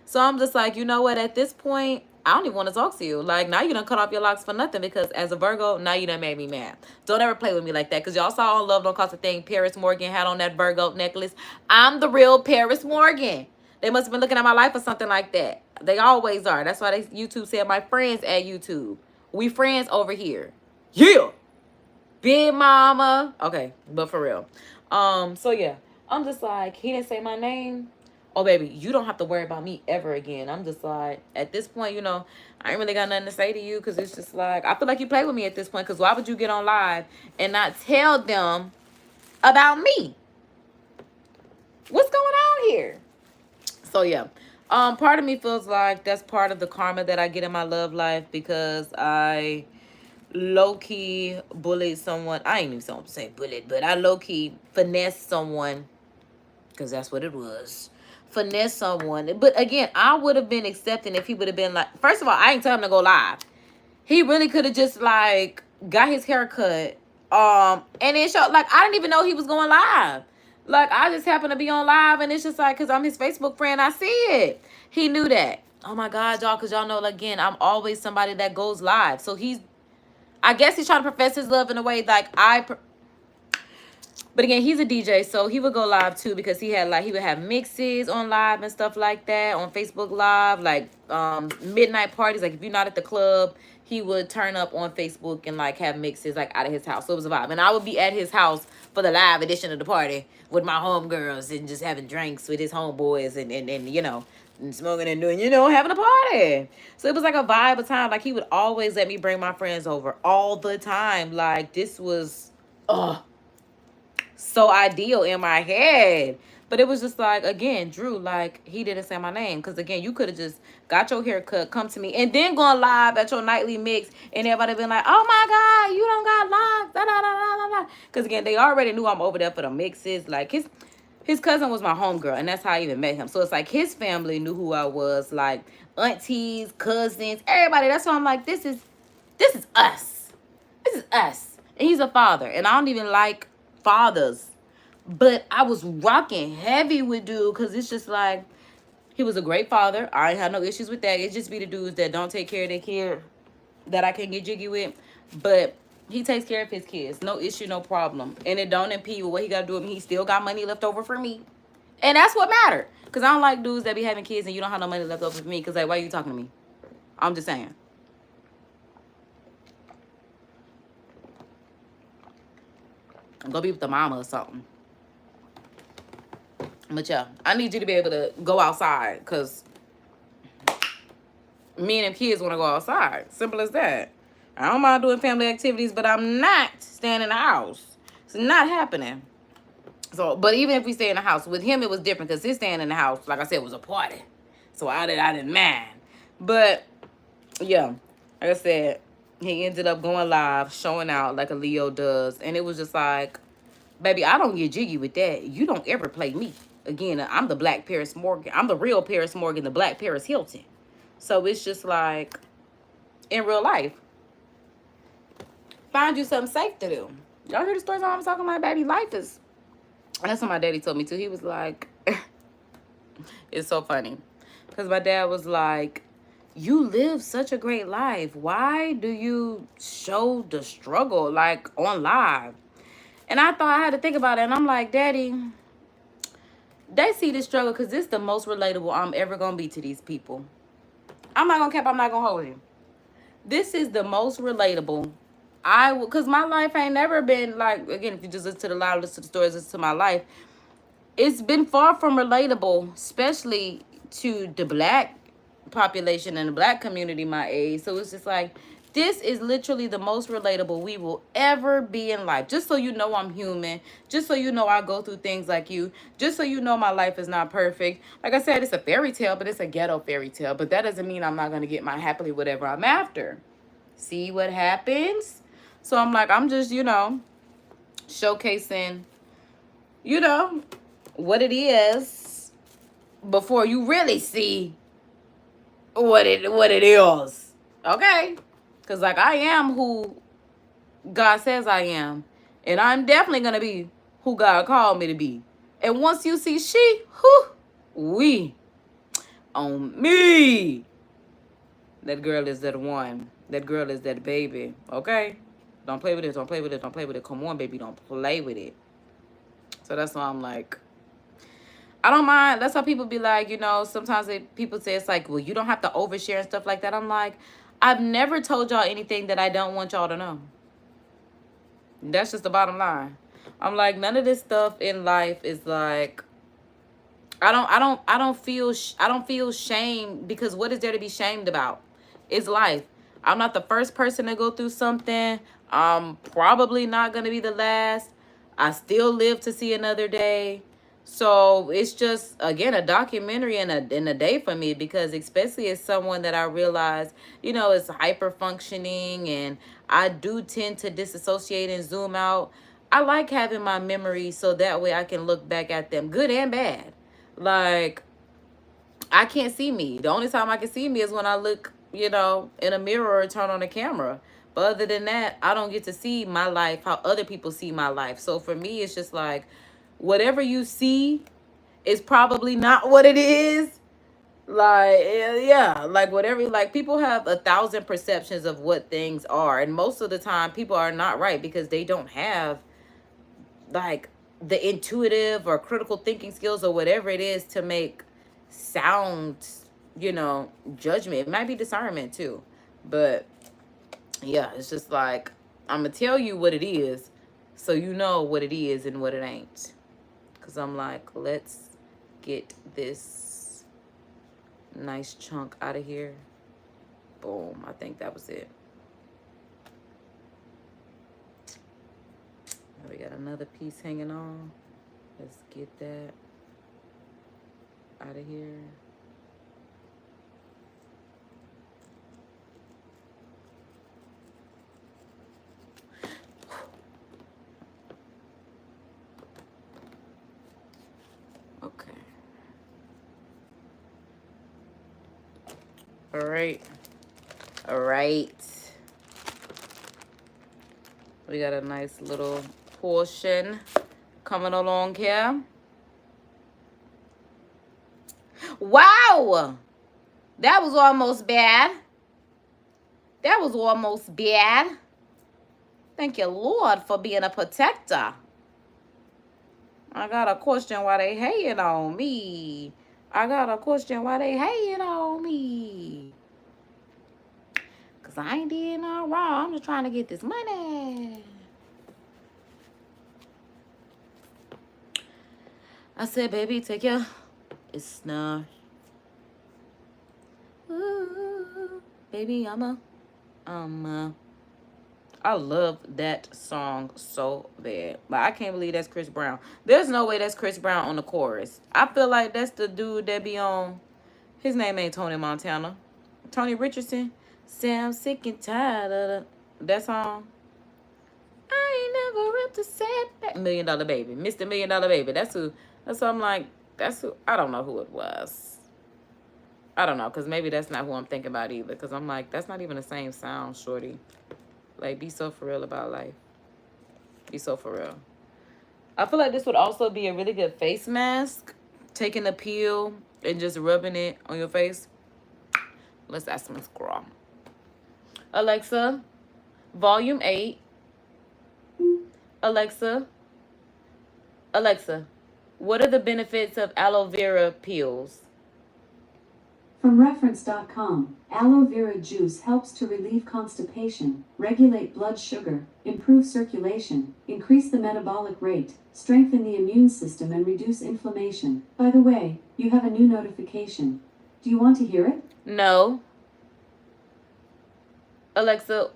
So I'm just like, you know what? At this point, I don't even want to talk to you. Like, now you done cut off your locks for nothing, because as a Virgo, now you done made me mad. Don't ever play with me like that, because y'all saw on Love Don't Cost a Thing, Paris Morgan had on that Virgo necklace. I'm the real Paris Morgan. They must have been looking at my life or something like that. They always are. That's why YouTube said my friends at YouTube. We friends over here. Yeah. Big mama. Okay, but for real. So yeah. I'm just like, he didn't say my name. Oh baby, you don't have to worry about me ever again. I'm just like, at this point, you know, I ain't really got nothing to say to you, because it's just like, I feel like you play with me at this point, because why would you get on live and not tell them about me? What's going on here? So yeah. Part of me feels like that's part of the karma that I get in my love life, because I low-key bullied someone. I ain't even supposed to say bullied, but I low-key finessed someone, because that's what it was. Finesse someone. But again, I would have been accepting if he would have been like, first of all, I ain't tell him to go live. He really could have just like got his hair cut. And then showed, like, I didn't even know he was going live. Like, I just happened to be on live, and it's just like, because I'm his Facebook friend, I see it. He knew that. Oh my God, y'all, because y'all know, like, again, I'm always somebody that goes live. So I guess he's trying to profess his love in a way like but again, he's a DJ, so he would go live too, because he would have mixes on live and stuff like that on Facebook Live, like midnight parties. Like, if you're not at the club, he would turn up on Facebook and like have mixes like out of his house. So it was a vibe. And I would be at his house for the live edition of the party with my homegirls and just having drinks with his homeboys and you know, and smoking and doing, you know, having a party. So it was like a vibe of time. Like, he would always let me bring my friends over all the time. Like, this was so ideal in my head. But it was just like, again, Drew, like, he didn't say my name. Because, again, you could have just got your hair cut, come to me, and then gone live at your nightly mix, and everybody been like, oh, my God, you don't got live, da-da-da-da-da-da. Because, again, they already knew I'm over there for the mixes. Like, his cousin was my homegirl, and that's how I even met him. So it's like his family knew who I was, like aunties, cousins, everybody. That's why I'm like, this is us. This is us. And he's a father, and I don't even like fathers, but I was rocking heavy with dude, because it's just like, he was a great father. I ain't had no issues with that. It just be the dudes that don't take care of their kid that I can get jiggy with. But he takes care of his kids. No issue, no problem. And it don't impede with what he got to do with me. He still got money left over for me. And that's what matters. Because I don't like dudes that be having kids and you don't have no money left over for me. Because, like, why are you talking to me? I'm just saying. Go be with the mama or something. But, yeah, I need you to be able to go outside. Because me and them kids want to go outside. Simple as that. I don't mind doing family activities, but I'm not staying in the house. It's not happening. So, but even if we stay in the house, with him it was different, because his staying in the house, like I said, was a party. So I didn't mind. But yeah, like I said, he ended up going live, showing out like a Leo does, and it was just like, baby, I don't get jiggy with that. You don't ever play me again. I'm the Black Paris Morgan. I'm the real Paris Morgan, the Black Paris Hilton. So it's just like, in real life, find you something safe to do. Y'all hear the stories I'm talking about, baby? Life is... And that's what my daddy told me too. He was like, it's so funny. Because my dad was like, you live such a great life. Why do you show the struggle like on live? And I thought, I had to think about it. And I'm like, Daddy, they see this struggle because this is the most relatable I'm ever going to be to these people. I'm not going to cap. I'm not going to hold you. This is the most relatable. Because my life ain't never been like, again, if you just listen to the loud, listen to the stories, listen to my life, it's been far from relatable, especially to the Black population and the Black community my age. So it's just like, this is literally the most relatable we will ever be in life. Just so you know I'm human. Just so you know I go through things like you. Just so you know my life is not perfect. Like I said, it's a fairy tale, but it's a ghetto fairy tale. But that doesn't mean I'm not going to get my happily whatever I'm after. See what happens? So I'm like, I'm just, you know, showcasing, you know, what it is before you really see what it is. Okay? Because, like, I am who God says I am. And I'm definitely going to be who God called me to be. And once you see she, we, on me. That girl is that one. That girl is that baby. Okay? Don't play with it. Don't play with it. Don't play with it. Come on, baby. Don't play with it. So that's why I'm like, I don't mind. That's how people be like, you know, sometimes people say it's like, well, you don't have to overshare and stuff like that. I'm like, I've never told y'all anything that I don't want y'all to know. That's just the bottom line. I'm like, none of this stuff in life is like, I don't feel shame, because what is there to be shamed about? It's life. I'm not the first person to go through something. I'm probably not going to be the last. I still live to see another day. So it's just, again, a documentary and a day for me, because especially as someone that I realize, you know, is hyper functioning, and I do tend to disassociate and zoom out. I like having my memories so that way I can look back at them, good and bad. Like, I can't see me. The only time I can see me is when I look, you know, in a mirror or turn on a camera. But other than that, I don't get to see my life how other people see my life. So for me, it's just like, whatever you see is probably not what it is. Like, yeah, like whatever, like people have 1,000 perceptions of what things are. And most of the time, people are not right because they don't have like the intuitive or critical thinking skills or whatever it is to make sound, you know, judgment. It might be discernment too, but yeah, it's just like, I'm gonna tell you what it is so you know what it is and what it ain't, because I'm like, let's get this nice chunk out of here. Boom. I think that was it. We got another piece hanging on. Let's get that out of here. Okay. All right. All right. We got a nice little portion coming along here. Wow, that was almost bad. That was almost bad. Thank you, Lord, for being a protector. I got a question why they hating on me. I got a question why they hating on me. Because I ain't doing no wrong. I'm just trying to get this money. I said, baby, take your... It's not... Ooh, baby, I love that song so bad. But I can't believe that's Chris Brown. There's no way that's Chris Brown on the chorus. I feel like that's the dude that be on... His name ain't Tony Montana. Tony Richardson. Say I'm sick and tired of that song. I ain't never up to set that. $1 Million Baby. Mr. $1 Million Baby. That's who I'm like, that's who. I don't know who it was. I don't know, because maybe that's not who I'm thinking about either. Because I'm like, that's not even the same sound, shorty. Like, be so for real about life. Be so for real. I feel like this would also be a really good face mask. Taking a peel and just rubbing it on your face. Let's ask some scroll. Alexa, volume 8. Alexa, what are the benefits of aloe vera peels? From reference.com, aloe vera juice helps to relieve constipation, regulate blood sugar, improve circulation, increase the metabolic rate, strengthen the immune system, and reduce inflammation. By the way, you have a new notification. Do you want to hear it? No. Alexa,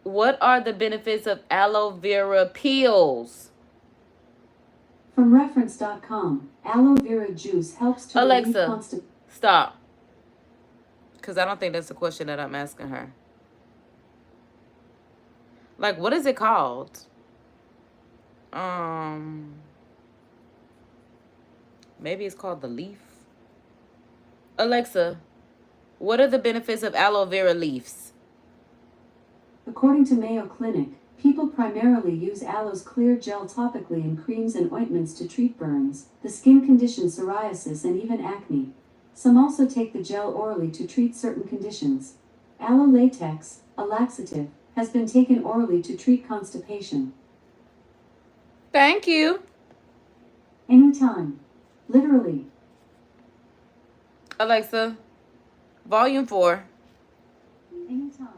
what are the benefits of aloe vera peels? From reference.com, aloe vera juice helps to relieve Alexa, stop. Because I don't think that's the question that I'm asking her. Like, what is it called? Maybe it's called the leaf. Alexa, what are the benefits of aloe vera leaves? According to Mayo Clinic, people primarily use aloe's clear gel topically in creams and ointments to treat burns, the skin condition psoriasis, and even acne. Some also take the gel orally to treat certain conditions. Aloe latex, a laxative, has been taken orally to treat constipation. Thank you. Anytime. Literally. Alexa, volume 4. Anytime.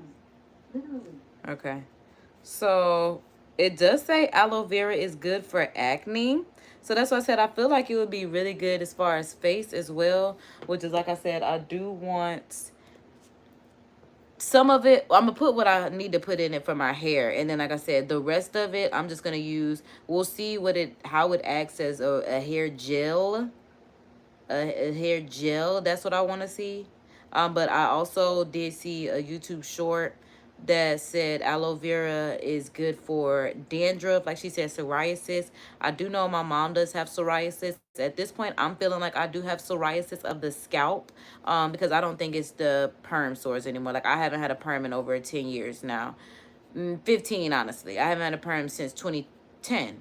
Literally. Okay. So it does say aloe vera is good for acne. So that's why I said I feel like it would be really good as far as face as well. Which is, like I said, I do want some of it. I'm going to put what I need to put in it for my hair. And then, like I said, the rest of it, I'm just going to use. We'll see how it acts as a hair gel. A hair gel. That's what I want to see. But I also did see a YouTube short that said aloe vera is good for dandruff, like she said, psoriasis. I do know my mom does have psoriasis. At this point, I'm feeling like I do have psoriasis of the scalp, because I don't think it's the perm sores anymore. Like, I haven't had a perm in over 10 years now. 15, honestly. I haven't had a perm since 2010.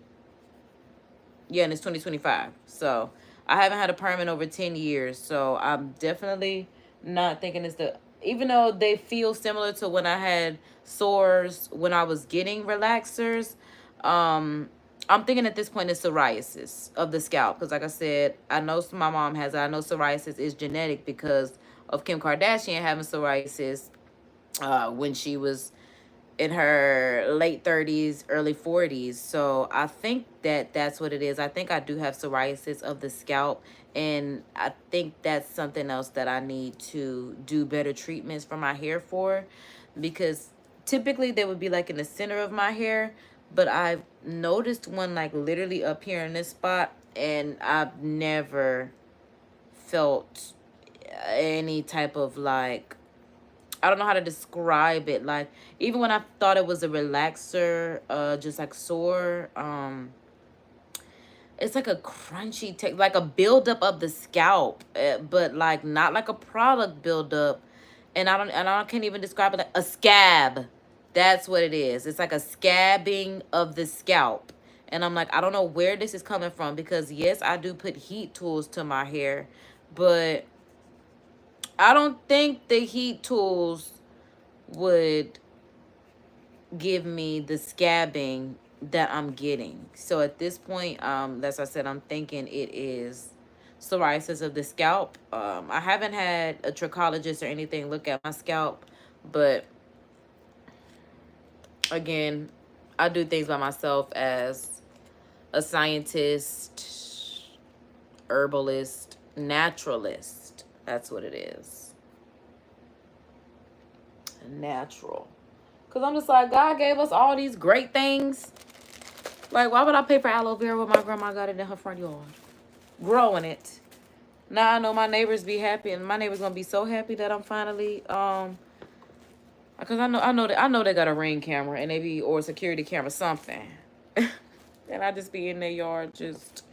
Yeah, and it's 2025. So I haven't had a perm in over 10 years. So I'm definitely not thinking it's the, even though they feel similar to when I had sores when I was getting relaxers, I'm thinking at this point it's psoriasis of the scalp. Because like I said, I know my mom has it. I know psoriasis is genetic because of Kim Kardashian having psoriasis when she was in her late 30s, early 40s. So I think that's what it is. I think I do have psoriasis of the scalp. And I think that's something else that I need to do better treatments for my hair for. Because typically they would be like in the center of my hair. But I've noticed one like literally up here in this spot. And I've never felt any type of like, I don't know how to describe it. Like, even when I thought it was a relaxer, just like sore, it's like a crunchy like a buildup of the scalp, but like not like a product buildup. And I can't even describe it, like a scab. That's what it is. It's like a scabbing of the scalp. And I'm like, I don't know where this is coming from, because yes, I do put heat tools to my hair, but I don't think the heat tools would give me the scabbing that I'm getting. So at this point, as I said, I'm thinking it is psoriasis of the scalp. I haven't had a trichologist or anything look at my scalp, but again, I do things by myself as a scientist, herbalist, naturalist. That's what it is. Natural. Because I'm just like, God gave us all these great things. Like, why would I pay for aloe vera when my grandma got it in her front yard? Growing it. Now I know my neighbors be happy, and my neighbors gonna be so happy that I'm finally because I know they got a Ring camera and they be, or a security camera, something. And I just be in their yard just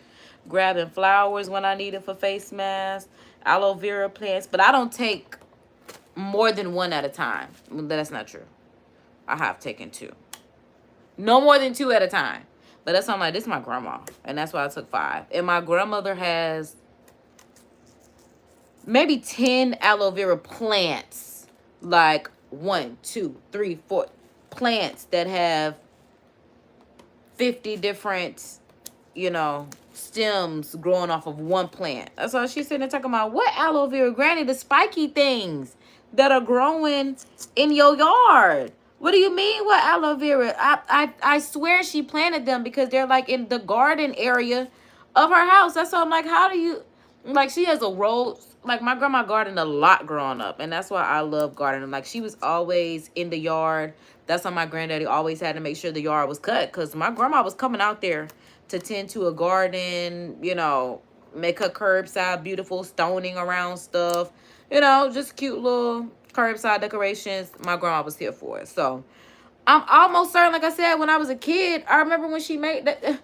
grabbing flowers when I need it for face masks, aloe vera plants, but I don't take more than one at a time. That's not true. I have taken 2. No more than 2 at a time. But that's why I'm like, this is my grandma. And that's why I took 5. And my grandmother has maybe 10 aloe vera plants. Like 1, 2, 3, 4 plants that have 50 different, stems growing off of one plant. That's why she's sitting there talking about, what aloe vera? Granny, the spiky things that are growing in your yard. What do you mean, what aloe vera? I swear she planted them because they're like in the garden area of her house. That's why I'm like, how do you, like, she has a rose. Like, my grandma gardened a lot growing up, and that's why I love gardening. Like, she was always in the yard. That's why my granddaddy always had to make sure the yard was cut, because my grandma was coming out there to tend to a garden, make her curbside beautiful, stoning around stuff, just cute little curbside decorations. My grandma was here for it. So I'm almost certain, like I said, when I was a kid, I remember when she made that.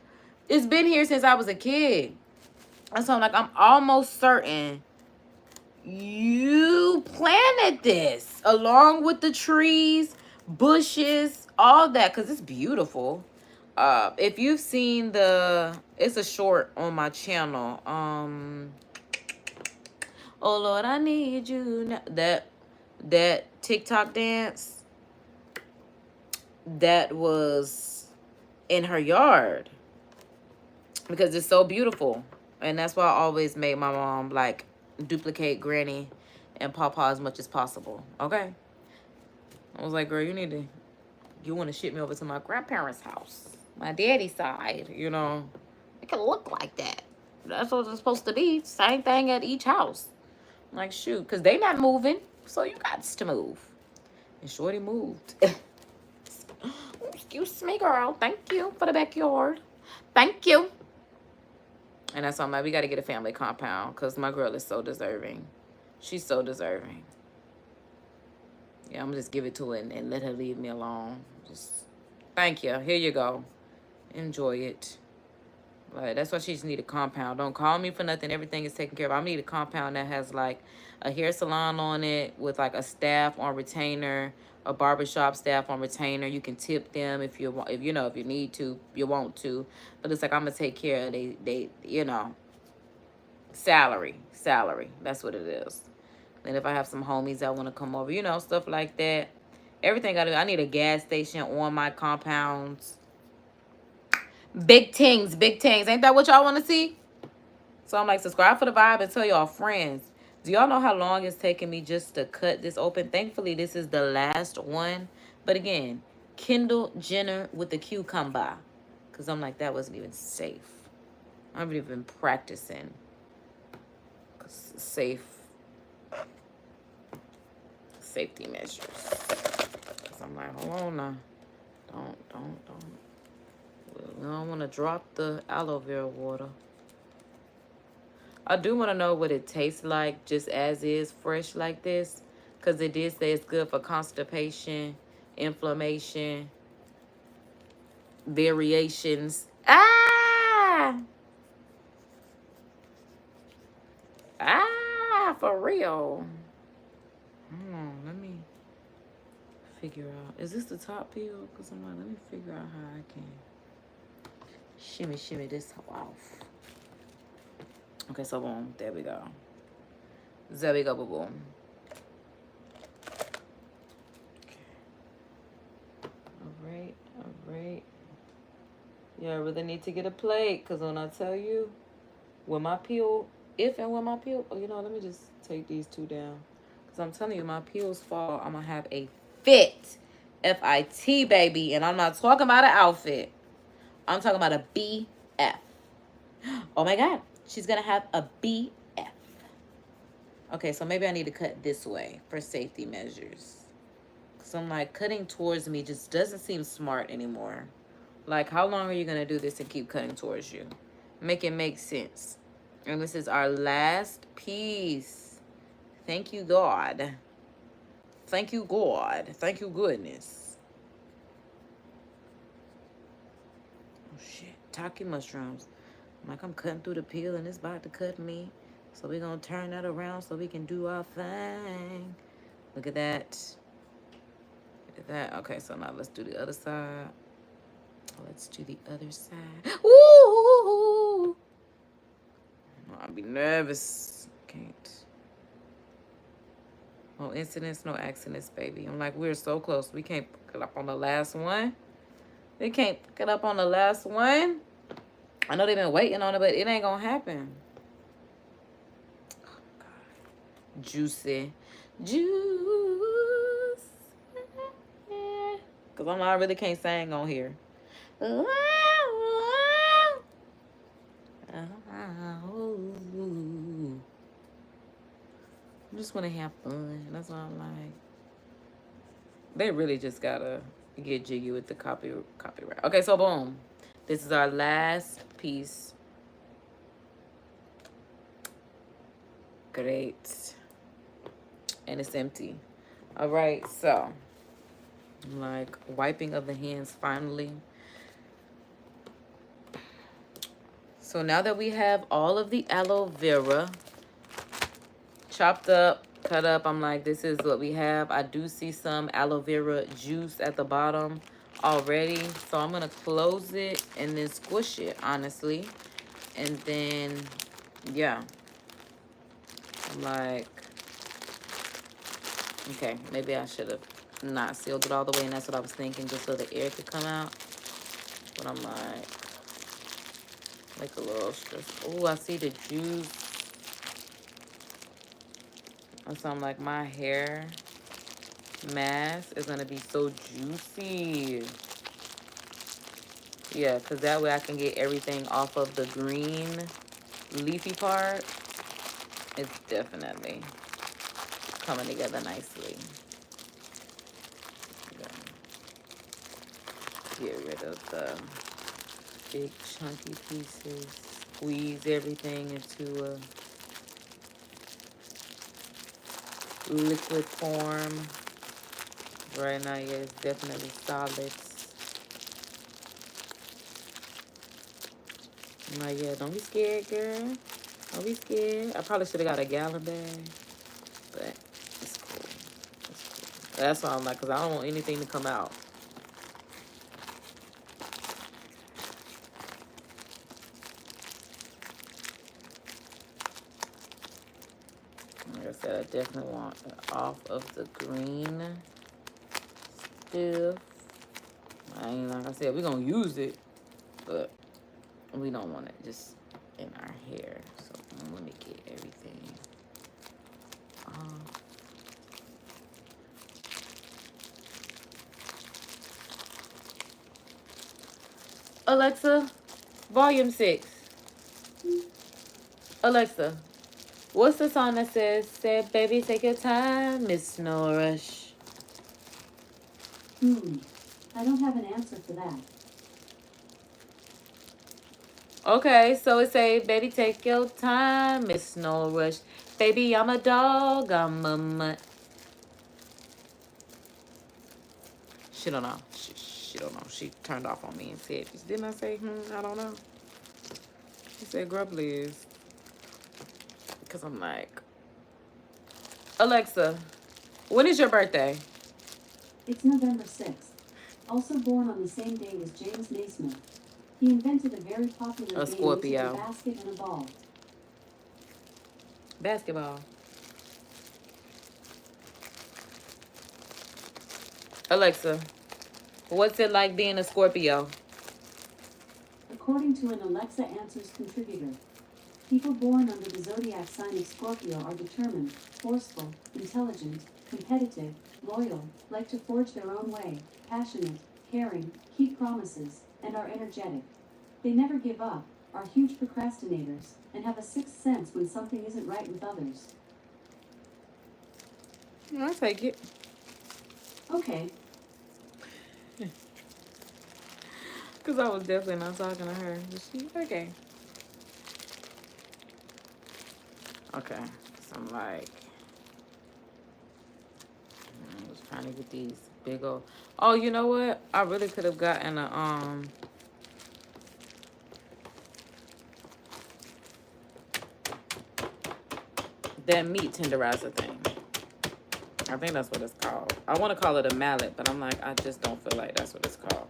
It's been here since I was a kid. And so I'm almost certain you planted this along with the trees, bushes, all that, because it's beautiful. If you've seen it's a short on my channel. Oh Lord, I need you now. That TikTok dance that was in her yard because it's so beautiful. And that's why I always made my mom, like, duplicate Granny and Pawpaw as much as possible. Okay? I was like, girl, you want to ship me over to my grandparents' house. My daddy's side, you know. It can look like that. That's what it's supposed to be. Same thing at each house. Like, shoot, because they not moving, so you got to move. And Shorty moved. Excuse me, girl. Thank you for the backyard. Thank you. And that's why I'm like, we got to get a family compound because my girl is so deserving. She's so deserving. Yeah, I'm going to just give it to her and let her leave me alone. Just, thank you. Here you go. Enjoy it. Like, that's why she just need a compound. Don't call me for nothing. Everything is taken care of. I need a compound that has, like, a hair salon on it with, like, a staff on retainer, a barbershop staff on retainer. You can tip them if you want, if you need to, you want to. But it's like, I'm going to take care of they salary. That's what it is. And if I have some homies that want to come over, stuff like that. Everything I need a gas station on my compounds. Big things. Ain't that what y'all want to see? So I'm like, subscribe for the vibe and tell y'all friends. Do y'all know how long it's taken me just to cut this open? Thankfully, this is the last one. But again, Kendall Jenner with the cucumber. Because I'm like, that wasn't even safe. I haven't even been practicing safety measures. Because I'm like, hold on now. Don't. We don't want to drop the aloe vera water. I do want to know what it tastes like just as is, fresh like this. Because it did say it's good for constipation, inflammation, variations. For real. Hold on, let me figure out. Is this the top peel? Because I'm like, let me figure out how I can shimmy this off. Okay, so boom. There we go. Boom. Okay. All right. Yeah, I really need to get a plate. Because when I tell you, when my peel, let me just take these two down. Because I'm telling you, my peels fall, I'm going to have a fit. F-I-T, baby. And I'm not talking about an outfit. I'm talking about a BF. Oh, my God. She's going to have a BF. Okay, so maybe I need to cut this way for safety measures. Because I'm like, cutting towards me just doesn't seem smart anymore. Like, how long are you going to do this and keep cutting towards you? Make it make sense. And this is our last piece. Thank you, God. Thank you, God. Thank you, goodness. Oh, shit. Taki mushrooms. I'm like, I'm cutting through the peel and it's about to cut me. So we're going to turn that around so we can do our thing. Look at that. Look at that. Okay, so now let's do the other side. Let's do the other side. Ooh! I'll be nervous. Can't. No incidents, no accidents, baby. I'm like, we're so close. We can't pick it up on the last one. We can't pick it up on the last one. I know they've been waiting on it, but it ain't gonna happen. Oh, God. Juicy. Juice. Because I really can't sing on here. I just want to have fun. That's why I'm like, they really just gotta get jiggy with the copyright. Okay, so boom. This is our last piece. Great. And it's empty. All right, so I'm like wiping of the hands finally. So now that we have all of the aloe vera chopped up, cut up, I'm like, this is what we have. I do see some aloe vera juice at the bottom already. So I'm going to close it and then squish it, honestly. And then, yeah. I'm like, okay, maybe I should have not sealed it all the way. And that's what I was thinking, just so the air could come out. But I'm like, Make a little stress. Oh, I see the juice. And so I'm like, my hair mask is gonna be so juicy. Yeah, because that way I can get everything off of the green leafy part. It's definitely coming together nicely. Get rid of the big chunky pieces. Squeeze everything into a liquid form. Right now, yeah, it's definitely solids. I'm like, yeah, don't be scared, girl. Don't be scared. I probably should have got a gallon bag, but it's cool. It's cool. That's why I'm like, because I don't want anything to come out. Like I said, I definitely want it off of the green stuff. I ain't, like I said, we're going to use it, but we don't want it just in our hair. So let me get everything off. Alexa, volume 6. Alexa, what's the song that said, baby, take your time, Miss No Rush? I don't have an answer for that. Okay, so it say, baby, take your time, Miss No Rush. Baby, I'm a dog, I'm a mutt. She don't know. She don't know. She turned off on me and said, didn't I say, I don't know? She said, Grubblies. Because I'm like, Alexa, when is your birthday? It's November 6th. Also born on the same day as James Naismith. He invented a very popular game using a basket and a ball. Basketball. Alexa, what's it like being a Scorpio? According to an Alexa Answers contributor, people born under the zodiac sign of Scorpio are determined, forceful, intelligent, competitive, loyal, like to forge their own way, passionate, caring, keep promises, and are energetic. They never give up, are huge procrastinators, and have a sixth sense when something isn't right with others. I'll take it. Okay. Because I was definitely not talking to her. But she, okay. Okay. So I'm like, I was trying to get these big old. Oh, you know what? I really could have gotten a, that meat tenderizer thing. I think that's what it's called. I want to call it a mallet, but I'm like, I just don't feel like that's what it's called.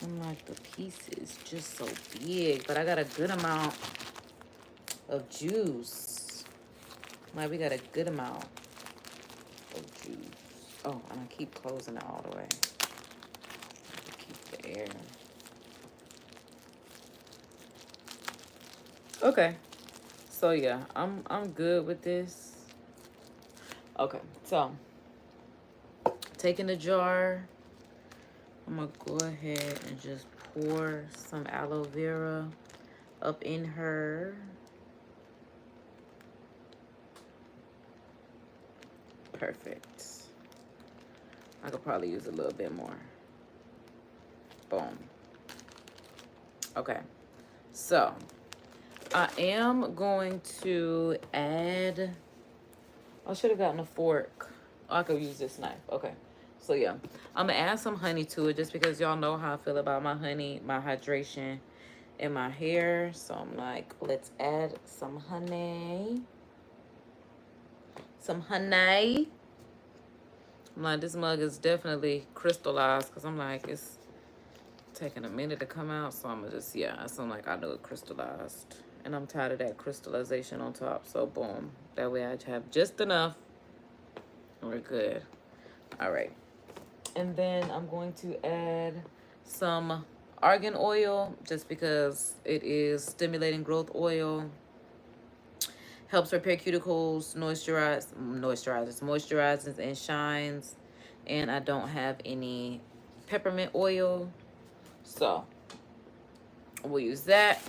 I'm like, the piece is just so big, but I got a good amount of juice. Like, we got a good amount of juice. Oh, and I keep closing it all the way. To keep the air. Okay. So yeah, I'm good with this. Okay, so taking the jar, I'm gonna go ahead and just pour some aloe vera up in her. Perfect. I could probably use a little bit more. Boom. Okay, so I am going to add, I should have gotten a fork. Oh, I could use this knife. Okay. So yeah, I'm gonna add some honey to it just because y'all know how I feel about my honey, my hydration, and my hair. So I'm like, let's add some honey. Some honey. I'm like, this mug is definitely crystallized because I'm like, it's taking a minute to come out. So I'm gonna just, yeah, so I'm like, I know it crystallized. And I'm tired of that crystallization on top. So boom. That way I have just enough. We're good. All right. And then I'm going to add some argan oil just because it is stimulating growth oil. Helps repair cuticles, moisturizes and shines. And I don't have any peppermint oil. So we'll use that.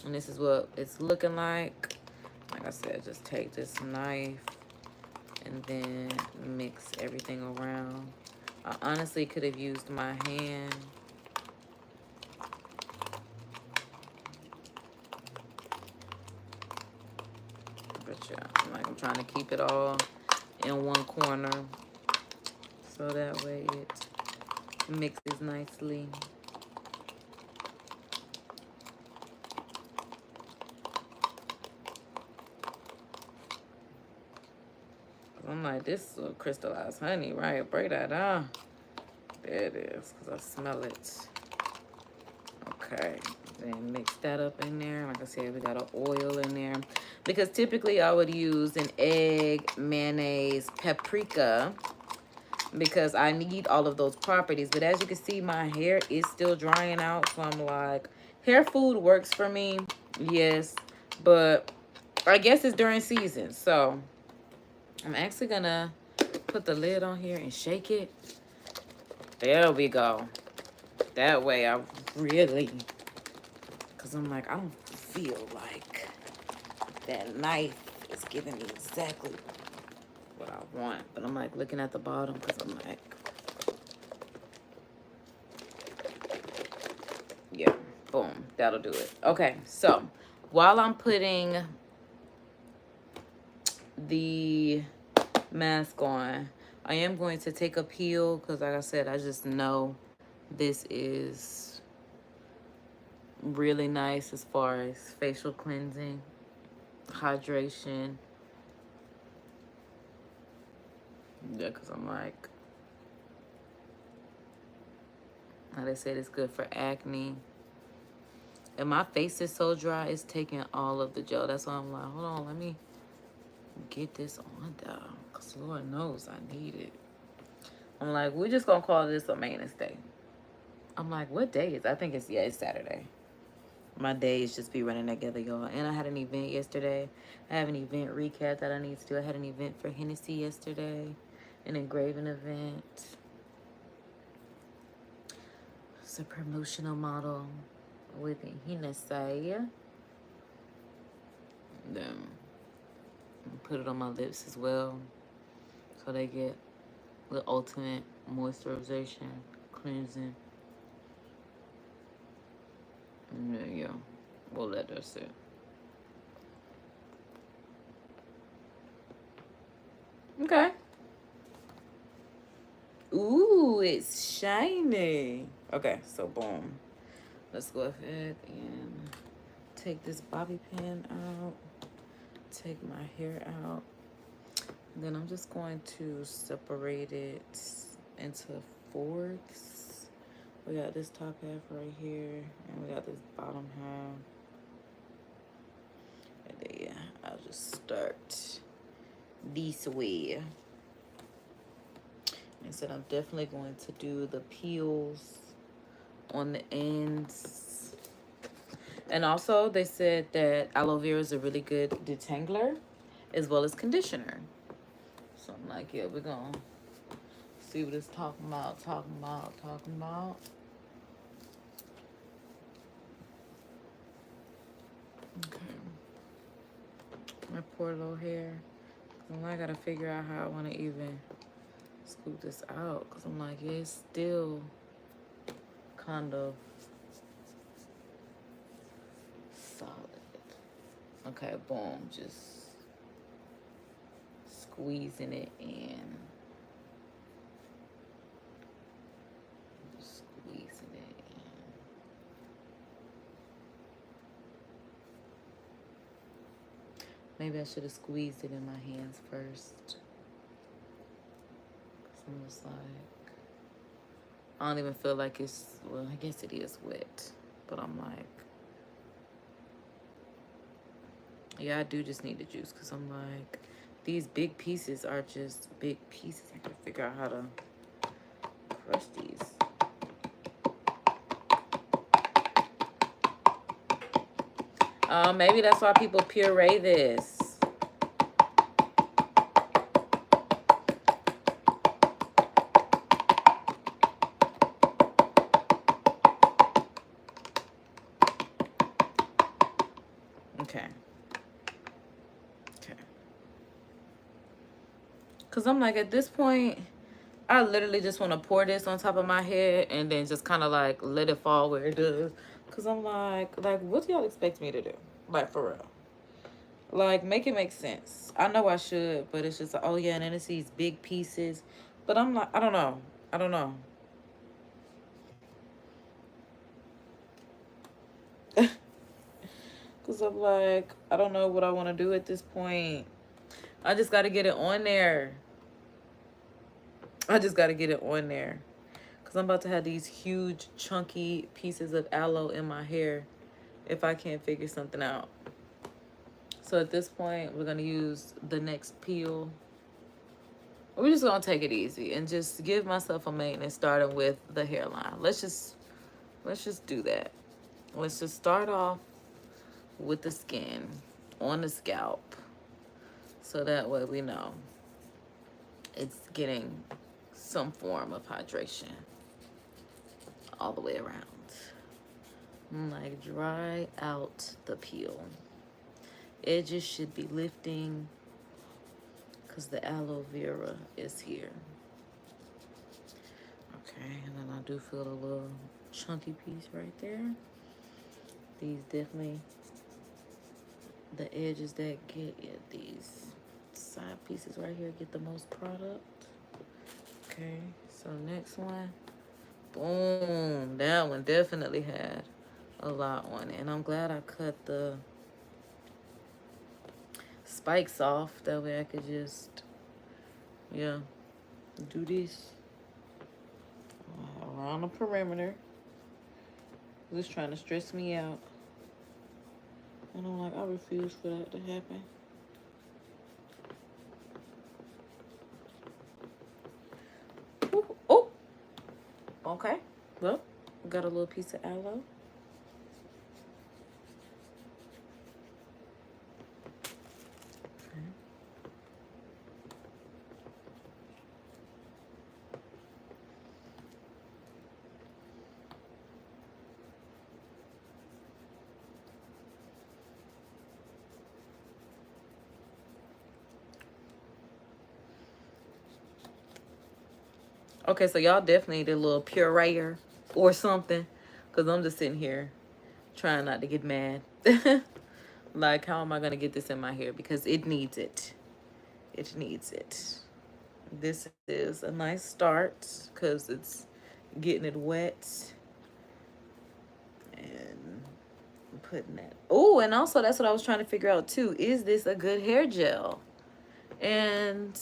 And this is what it's looking like. Like I said, just take this knife and then mix everything around. I honestly could have used my hand. But yeah, I'm trying to keep it all in one corner so that way it mixes nicely. I'm like, this is crystallized honey, right? Break that down. There it is, because I smell it. Okay, then mix that up in there. Like I said, we got an oil in there. Because typically I would use an egg, mayonnaise, paprika, because I need all of those properties. But as you can see, my hair is still drying out. So I'm like, hair food works for me, yes. But I guess it's during season, so I'm actually gonna put the lid on here and shake it. There we go. That way I really, because I'm like, I don't feel like that knife is giving me exactly what I want. But I'm like looking at the bottom because I'm like, yeah, boom, that'll do it. Okay, so while I'm putting the mask on, I am going to take a peel because like I said, I just know this is really nice as far as facial cleansing, hydration. Yeah, because I'm like, how they said it's good for acne. And my face is so dry, it's taking all of the gel. That's why I'm like, hold on, let me get this on down. Because Lord knows I need it. I'm like, we're just going to call this a maintenance day. I'm like, what day is it? I think it's, yeah, it's Saturday. My days just be running together, y'all. And I had an event yesterday. I have an event recap that I need to do. I had an event for ᴄᴏ yesterday. An engraving event. It's a promotional model with ᴄᴏ. Then put it on my lips as well. So they get the ultimate moisturization, cleansing. And then, yeah, we'll let that sit. Okay. Ooh, it's shiny. Okay, so boom. Let's go ahead and take this bobby pin out. Take my hair out. And then I'm just going to separate it into fourths. We got this top half right here, and we got this bottom half. And then, yeah, I'll just start this way. And so I'm definitely going to do the peels on the ends. And also, they said that aloe vera is a really good detangler as well as conditioner. So I'm like, yeah, we're going to see what it's talking about. Okay. My poor little hair. And I got to figure out how I want to even scoop this out. Because I'm like, yeah, it's still kind of Okay, boom. Just squeezing it in. Just squeezing it in. Maybe I should have squeezed it in my hands first. I'm just like, I don't even feel like it's, well, I guess it is wet, but I'm like, yeah, I do just need the juice, because I'm like, these big pieces are just big pieces. I gotta figure out how to crush these. Maybe that's why people puree this. Okay. Because I'm like, at this point, I literally just want to pour this on top of my head and then just kind of like let it fall where it does. Because I'm like, what do y'all expect me to do? Like, for real. Like, make it make sense. I know I should, but it's just like, oh yeah, and then it's these big pieces. But I'm like, I don't know. Because I'm like, I don't know what I want to do at this point. I just got to get it on there. Because I'm about to have these huge, chunky pieces of aloe in my hair if I can't figure something out. So at this point, we're going to use the next peel. We're just going to take it easy and just give myself a maintenance starting with the hairline. Let's just do that. Let's just start off with the skin on the scalp. So that way we know it's getting some form of hydration all the way around. Like, dry out the peel. Edges should be lifting because the aloe vera is here. Okay, and then I do feel a little chunky piece right there. These definitely, the edges that get it, these side pieces right here get the most product. Okay, so next one. Boom, that one definitely had a lot on it. And I'm glad I cut the spikes off. That way I could just, yeah, do this around the perimeter. Just trying to stress me out. And I'm like, I refuse for that to happen. Ooh, oh, okay. Well, got a little piece of aloe. Okay, so y'all definitely need a little pureer or something, because I'm just sitting here trying not to get mad. Like, how am I going to get this in my hair? Because it needs it. It needs it. This is a nice start because it's getting it wet. And putting that. Oh, and also that's what I was trying to figure out too. Is this a good hair gel? And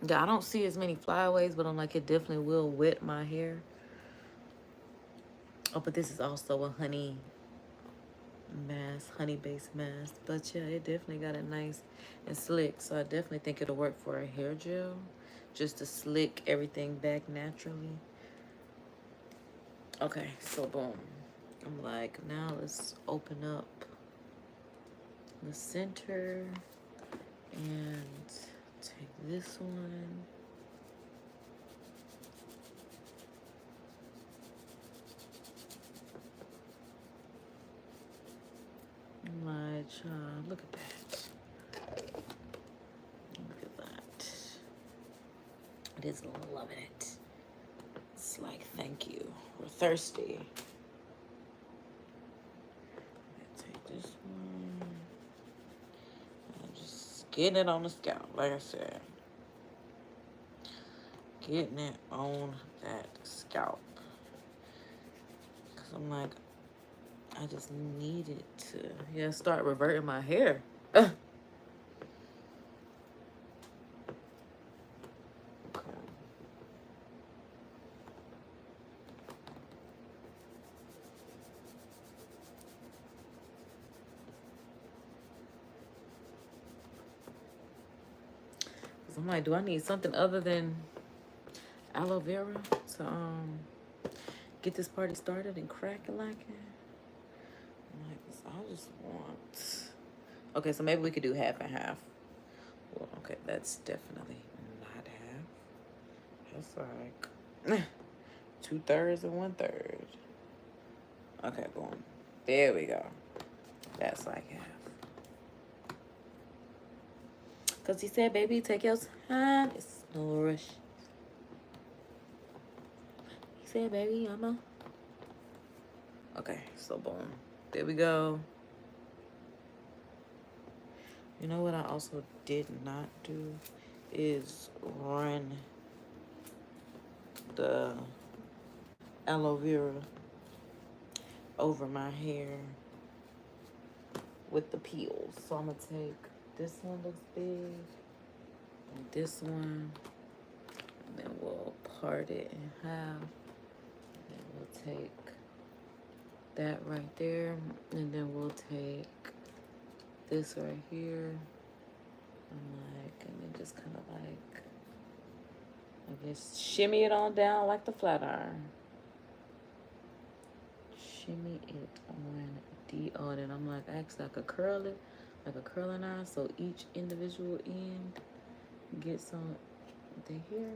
yeah, I don't see as many flyaways, but I'm like, it definitely will wet my hair. Oh, but this is also a honey mask, honey-based mask. But yeah, it definitely got it nice and slick. So I definitely think it'll work for a hair gel, just to slick everything back naturally. Okay, so boom. I'm like, now let's open up the center and take this one. My child, look at that. Look at that. It is loving it. It's like, thank you. We're thirsty. Take this one. Getting it on the scalp, like I said. Getting it on that scalp. Because I'm like, I just needed to, start reverting my hair. Okay. I'm like, do I need something other than aloe vera to get this party started and crack it like it? I'm like, I just want. Okay, so maybe we could do half and half. Well, okay, that's definitely not half. That's like 2/3 and 1/3. Okay, boom. There we go. That's like half. Because he said, baby, take your time. It's no rush. He said, baby, I'm a... Okay, so boom. There we go. You know what I also did not do is run the aloe vera over my hair with the peels. So I'm going to take... This one looks big, and this one, and then we'll part it in half. And then we'll take that right there, and then we'll take this right here, and then just kind of like, I guess, shimmy it on down like the flat iron. Shimmy it on, and I'm like, actually, I could curl it. Like a curling iron, so each individual end gets on the hair.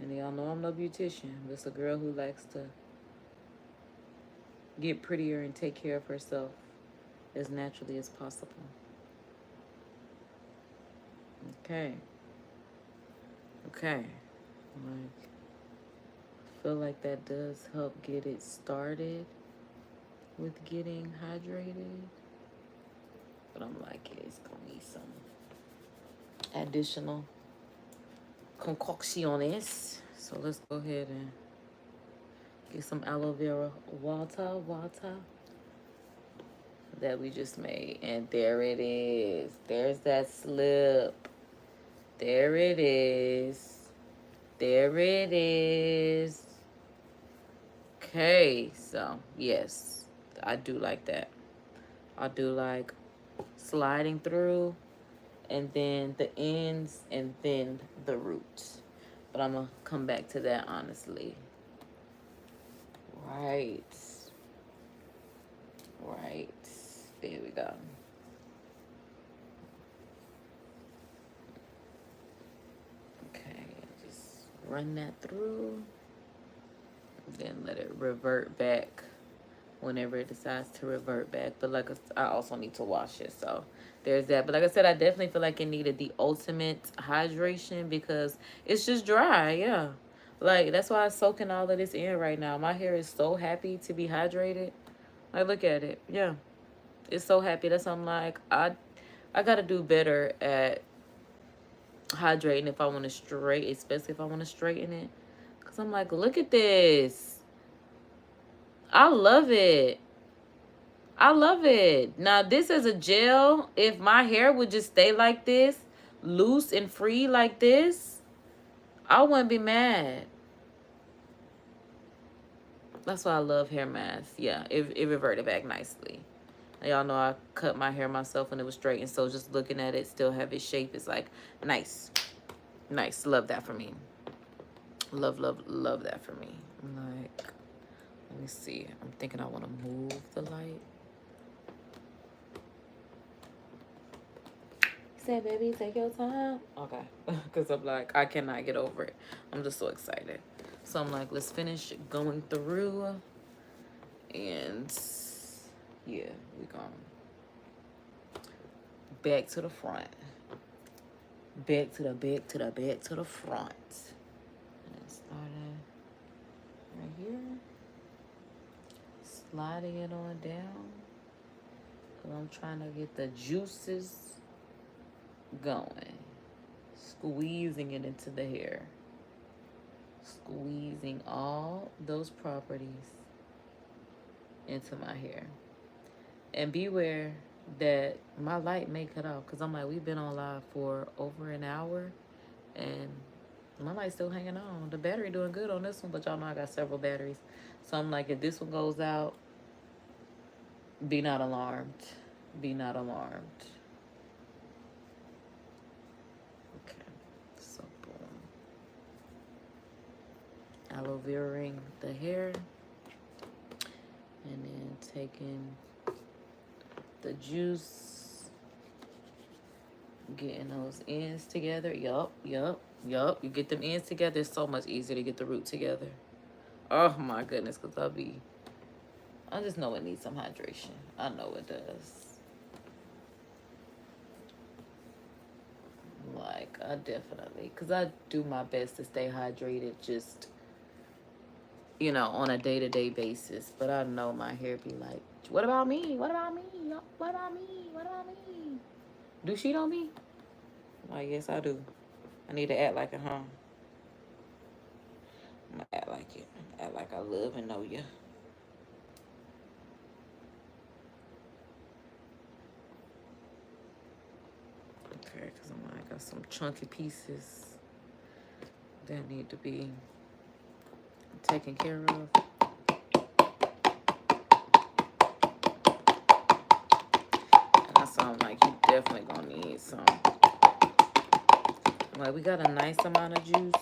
And y'all know I'm no beautician, but it's a girl who likes to get prettier and take care of herself as naturally as possible. Okay. Okay. Like, I feel like that does help get it started with getting hydrated. But I'm like, it's gonna need some additional concocciones. So let's go ahead and get some aloe vera water that we just made. And there it is. There's that slip. There it is. There it is. Okay, so yes, I do like that. I do like sliding through, and then the ends, and then the roots. But I'm gonna come back to that honestly. Right. There we go. Okay, just run that through, then let it revert back whenever it decides to revert back. But like, I also need to wash it, so there's that. But like I said, I definitely feel like it needed the ultimate hydration because it's just dry. Yeah, like that's why I'm soaking all of this in right now. My hair is so happy to be hydrated. Like, look at it. Yeah, it's so happy. That's why I'm like, I gotta do better at hydrating if I want to straighten, especially if I want to straighten it. Cause I'm like, look at this. I love it. I love it. Now, this is a gel. If my hair would just stay like this, loose and free like this, I wouldn't be mad. That's why I love hair masks. Yeah, it reverted back nicely. Y'all know I cut my hair myself when it was straight, and so just looking at it still have its shape is like nice. Nice. Love that for me. Love that for me. Like, let me see. I'm thinking I want to move the light. Say, baby, take your time. Okay. Because I'm like, I cannot get over it. I'm just so excited. So I'm like, let's finish going through. And yeah, we're going back to the front. Back to the front. And starting right here. Sliding it on down. Because I'm trying to get the juices going. Squeezing it into the hair. Squeezing all those properties into my hair. And beware that my light may cut off. Because I'm like, we've been on live for over an hour. And my light's still hanging on. The battery doing good on this one. But y'all know I got several batteries. So I'm like, if this one goes out, be not alarmed. Be not alarmed. Okay. So boom. Aloe vera-ing the hair. And then taking the juice. Getting those ends together. Yup. You get them ends together. It's so much easier to get the root together. Oh my goodness. Because I just know it needs some hydration. I know it does. Like, I definitely, because I do my best to stay hydrated just, you know, on a day-to-day basis. But I know my hair be like, what about me? What about me? What about me? What about me? Do she know me? Like, yes, I do. I need to act like it, huh? I'm gonna act like it. Act like I love and know you. Okay, because I got some chunky pieces that need to be taken care of. And that's why I'm like, you definitely gonna need some. Like, we got a nice amount of juice.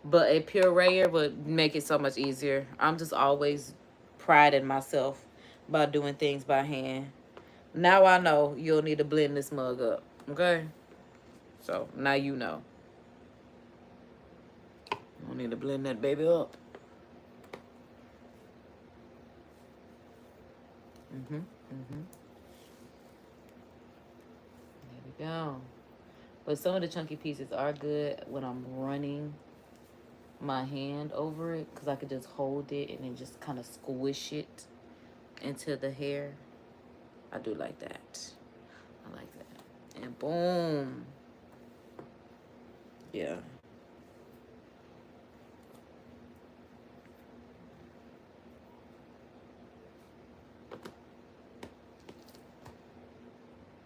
But a pureer would make it so much easier. I'm just always priding myself by doing things by hand. Now I know you'll need to blend this mug up, okay? So now you know. You'll need to blend that baby up. There we go. But some of the chunky pieces are good when I'm running my hand over it, because I could just hold it and then just kind of squish it into the hair. I do like that. I like that. And boom. Yeah.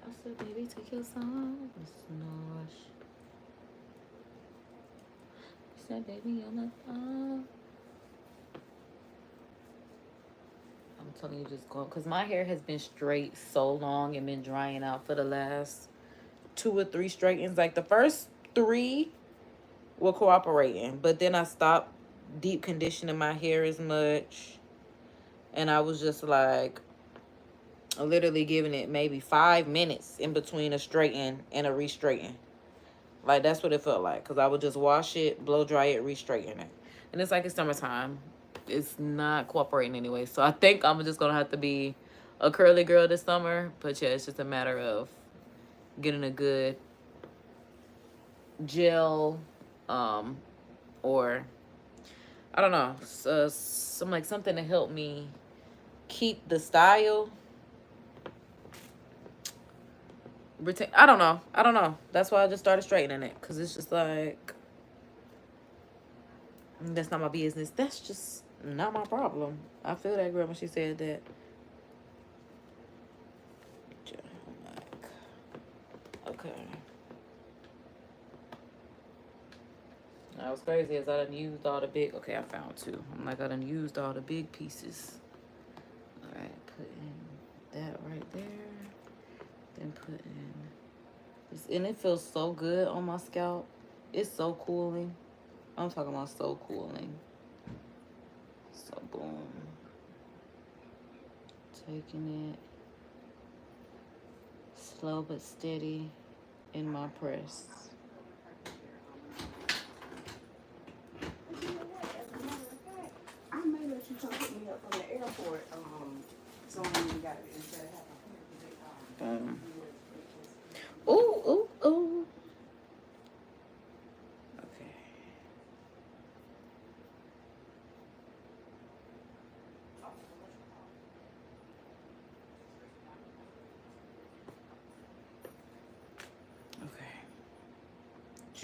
I said, baby, take your time. It's no rush. I said, baby, on the phone. I'm telling you, just go. Because my hair has been straight so long and been drying out for the last 2 or 3 straightens. Like, the first 3 were cooperating. But then I stopped deep conditioning my hair as much. And I was just like, literally giving it maybe 5 minutes in between a straighten and a re-straighten. Like, that's what it felt like. Because I would just wash it, blow dry it, re-straighten it. And it's like it's summertime. It's not cooperating anyway. So I think I'm just going to have to be a curly girl this summer. But yeah, it's just a matter of getting a good gel or, I don't know, some like something to help me keep the style. I don't know. That's why I just started straightening it. Because it's just like, that's not my business. That's just not my problem. I feel that girl when she said that. Okay. Now what's crazy is I done used all the big, okay, I found 2. I'm like, I done used all the big pieces. All right, putting that right there. Then put in this, and it feels so good on my scalp. It's so cooling. I'm talking about so cooling. So boom. Taking it slow but steady in my press. I may let you come pick me up from the airport. So I ain't got it instead of having. Ooh. Okay.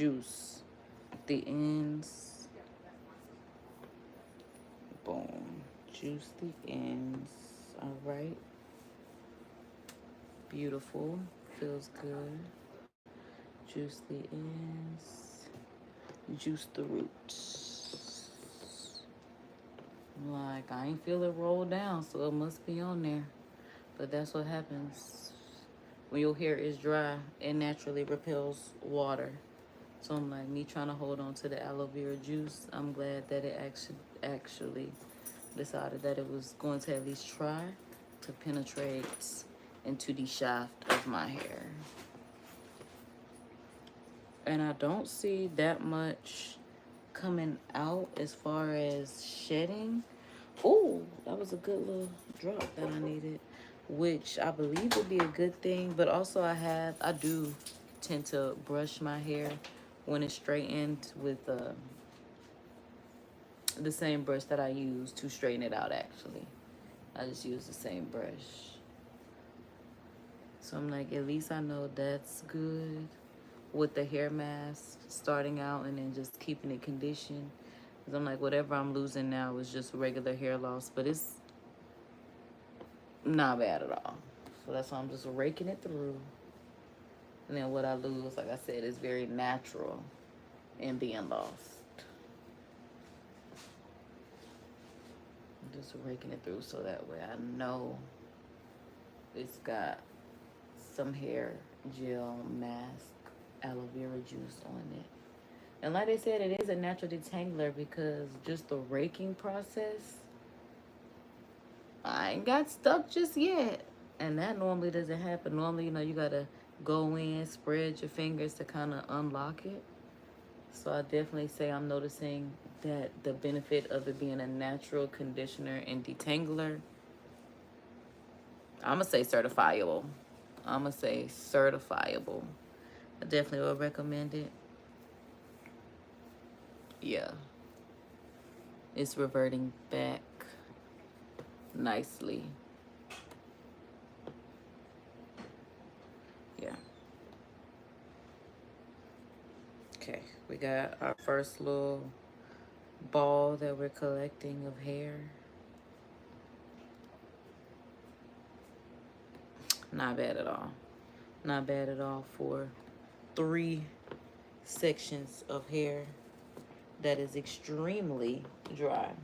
juice the ends. Boom. Juice the ends. All right. Beautiful. Feels good. Juice the ends. Juice the roots. Like, I ain't feel it roll down, so it must be on there. But that's what happens when your hair is dry. It naturally repels water. So I'm like, me trying to hold on to the aloe vera juice, I'm glad that it actually decided that it was going to at least try to penetrate into the shaft of my hair. And I don't see that much coming out as far as shedding. Oh, that was a good little drop that I needed, which I believe would be a good thing. But also I do tend to brush my hair when it's straightened with the same brush that I use to straighten it out. Actually, I just use the same brush. So I'm like, at least I know that's good with the hair mask starting out and then just keeping it conditioned. Because I'm like, whatever I'm losing now is just regular hair loss, but it's not bad at all. So that's why I'm just raking it through. And then what I lose, like I said, is very natural in being lost. I'm just raking it through so that way I know it's got some hair gel mask aloe vera juice on it. And like they said, it is a natural detangler because just the raking process, I ain't got stuck just yet. And that normally doesn't happen. Normally, you know, you gotta go in, spread your fingers to kind of unlock it. So I definitely say I'm noticing that the benefit of it being a natural conditioner and detangler, I'm gonna say certifiable. I'm gonna say certifiable. I definitely would recommend it. Yeah. It's reverting back nicely. Yeah. Okay, we got our first little ball that we're collecting of hair. Not bad at all. Not bad at all for 3 sections of hair that is extremely dry.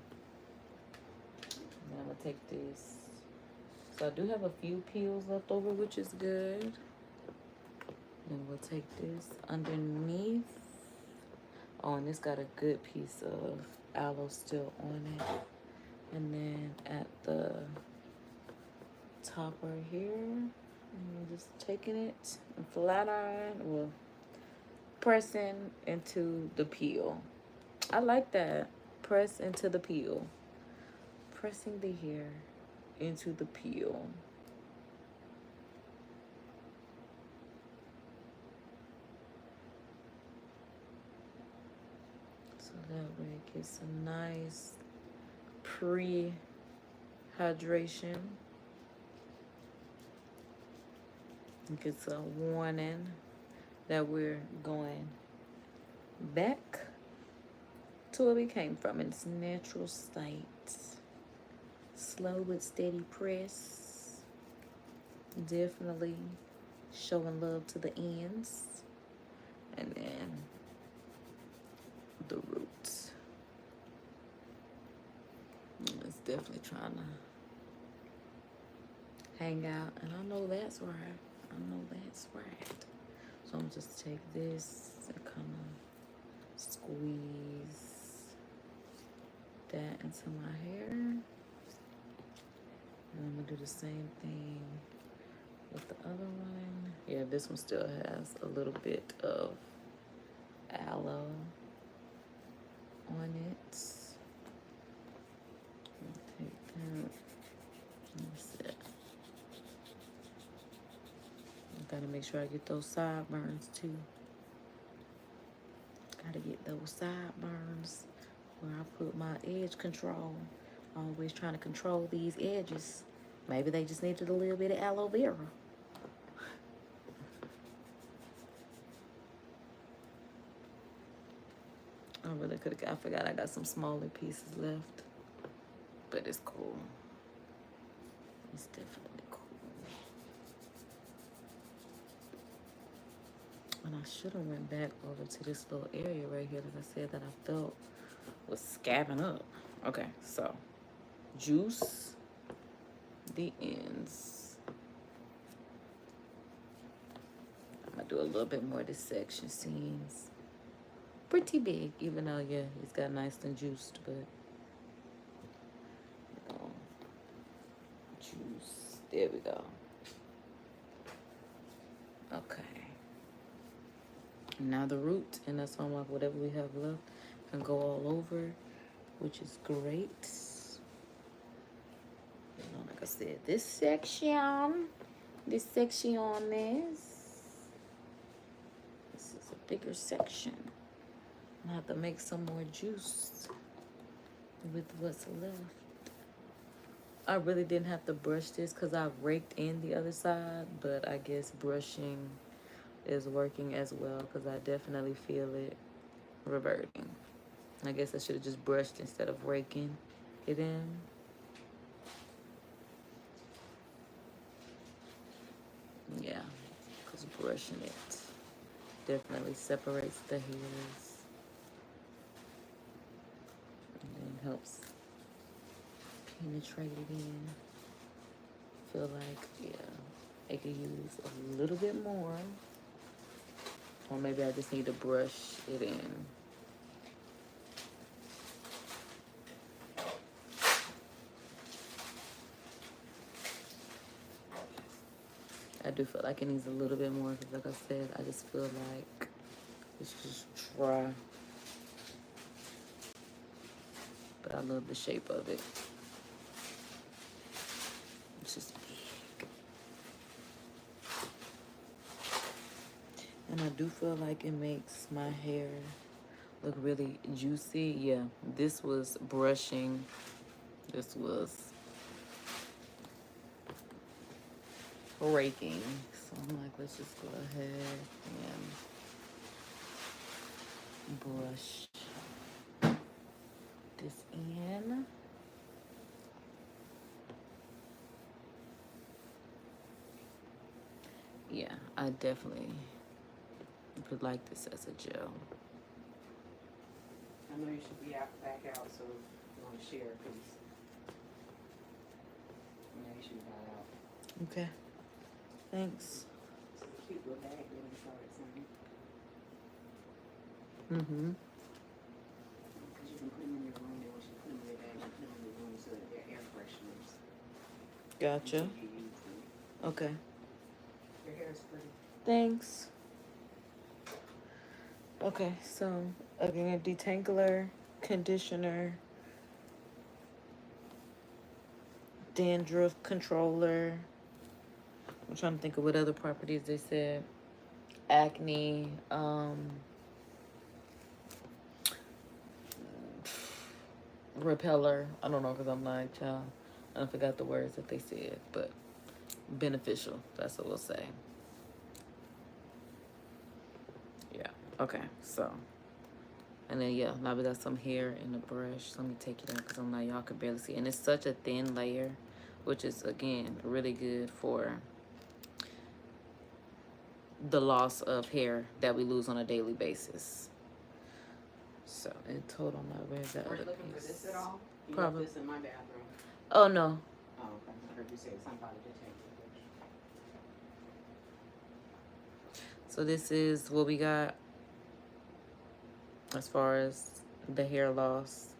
Now I'm gonna take this. So I do have a few peels left over, which is good. Then we'll take this underneath. Oh, and it's got a good piece of aloe still on it. And then at the top right here, I'm just taking it and flat iron, well, pressing into the peel. I like that. Press into the peel. Pressing the hair into the peel. So that way it gets a nice pre-hydration. It gets a warning that we're going back to where we came from in its natural state. Slow but steady press. Definitely showing love to the ends. And then the roots. It's definitely trying to hang out. And I know that's right. I know that's right. So I'm just take this and kind of squeeze that into my hair. And I'm gonna do the same thing with the other one. Yeah, this one still has a little bit of aloe on it. Take that. That's it. Gotta make sure I get those sideburns too. Gotta get those sideburns where I put my edge control. Always trying to control these edges. Maybe they just needed a little bit of aloe vera. I really could have. I forgot I got some smaller pieces left, but it's cool. It's definitely cool. And I should have went back over to this little area right here that I said that I felt was scabbing up. Okay, so juice the ends. I'm gonna do a little bit more of this section. Seems pretty big, even though yeah, it's got nice and juiced, but you know, juice. There we go. Okay. Now the root, and that's on like whatever we have left can go all over, which is great. You know, like I said, this section is this is a bigger section. I have to make some more juice with what's left. I really didn't have to brush this because I raked in the other side, but I guess brushing is working as well because I definitely feel it reverting. I guess I should have just brushed instead of raking it in. Yeah, because brushing it definitely separates the hairs and then helps penetrate it in. Feel like, yeah, I could use a little bit more. Or maybe I just need to brush it in. I do feel like it needs a little bit more because, like I said, I just feel like it's just dry. But I love the shape of it. It's just big. And I do feel like it makes my hair look really juicy. Yeah, this was brushing. This was raking. So I'm like, let's just go ahead and brush this in. Yeah, I definitely would like this as a gel. I know you should be back out, so you want to share a piece. Yeah, you should be back out. Okay. Thanks. It's a cute little bag when you started something. Mm-hmm. Because you can put them in your room, and once you put them in your bag, you put them in your room so that they're air fresheners. Gotcha. Until you use them. Okay. Your hair is pretty. Thanks. Okay, so again, detangler, conditioner, dandruff controller. I'm trying to think of what other properties they said. Acne, repeller. I don't know because I'm like, child, I forgot the words that they said, but beneficial. That's what we'll say. Yeah. Okay. So, and then yeah, now we got some hair in the brush. Let me take it out because I'm like, y'all can barely see, and it's such a thin layer, which is again really good for the loss of hair that we lose on a daily basis. So in total, now where's that Are you other looking for piece? this at all? You Probably. left this in my bathroom. Oh no. Oh, okay. I heard you say somebody to take it. So this is what we got as far as the hair loss.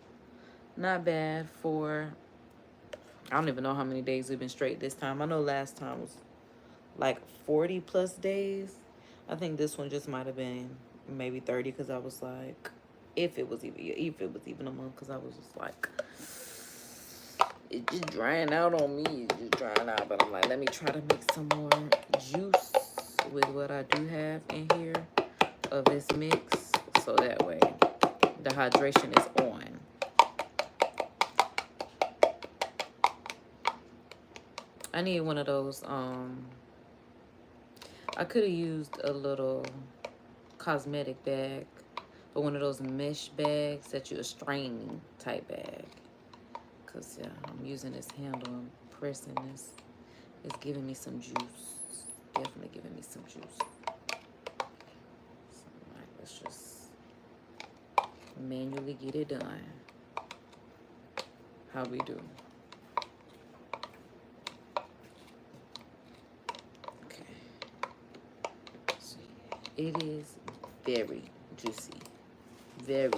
Not bad for, I don't even know how many days we've been straight this time. I know last time was like 40 plus days. I think this one just might have been maybe 30 because I was like, if it was even a month, because I was just like, it's just drying out on me. It's just drying out. But I'm like, let me try to make some more juice with what I do have in here of this mix, so that way the hydration is on. I need one of those, I could have used a little cosmetic bag but one of those mesh bags that you a straining type bag. Cause yeah, I'm using this handle and pressing this. It's giving me some juice. Definitely giving me some juice. So like, let's just manually get it done. How we do. Okay. So it is very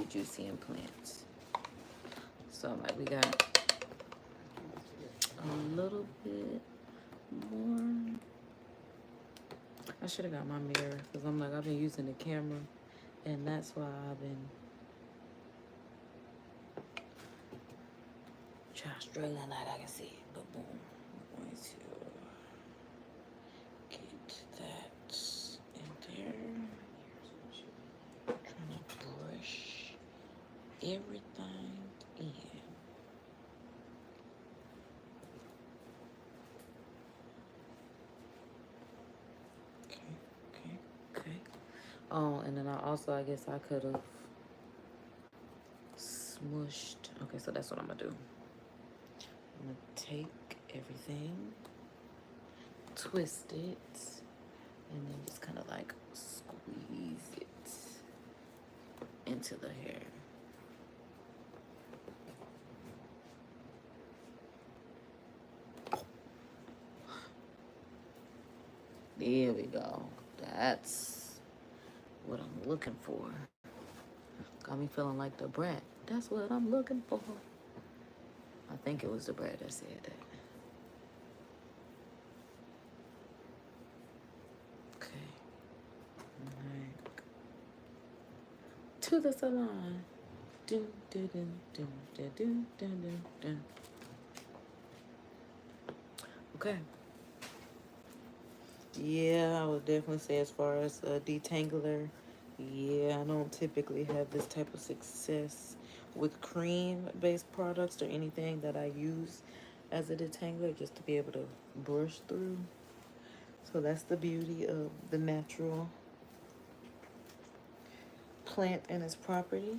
juicy and plants. So like we got a little bit more. I should have got my mirror because I'm like, I've been using the camera and that's why I've been struggling like I can see it. But boom, I'm going to get that in there. Trying to brush everything in. Okay. Oh, and then I guess I could have smushed. Okay, so that's what I'm gonna do. I'm gonna take everything, twist it, and then just kind of like squeeze it into the hair. There we go. That's what I'm looking for. Got me feeling like the brat. That's what I'm looking for. I think it was the brat that said that. Okay. Alright. To the salon. Dun, dun, dun, dun, dun, dun, dun, dun. Okay. Yeah, I would definitely say as far as a detangler, yeah, I don't typically have this type of success with cream-based products or anything that I use as a detangler just to be able to brush through. So that's the beauty of the natural plant and its property,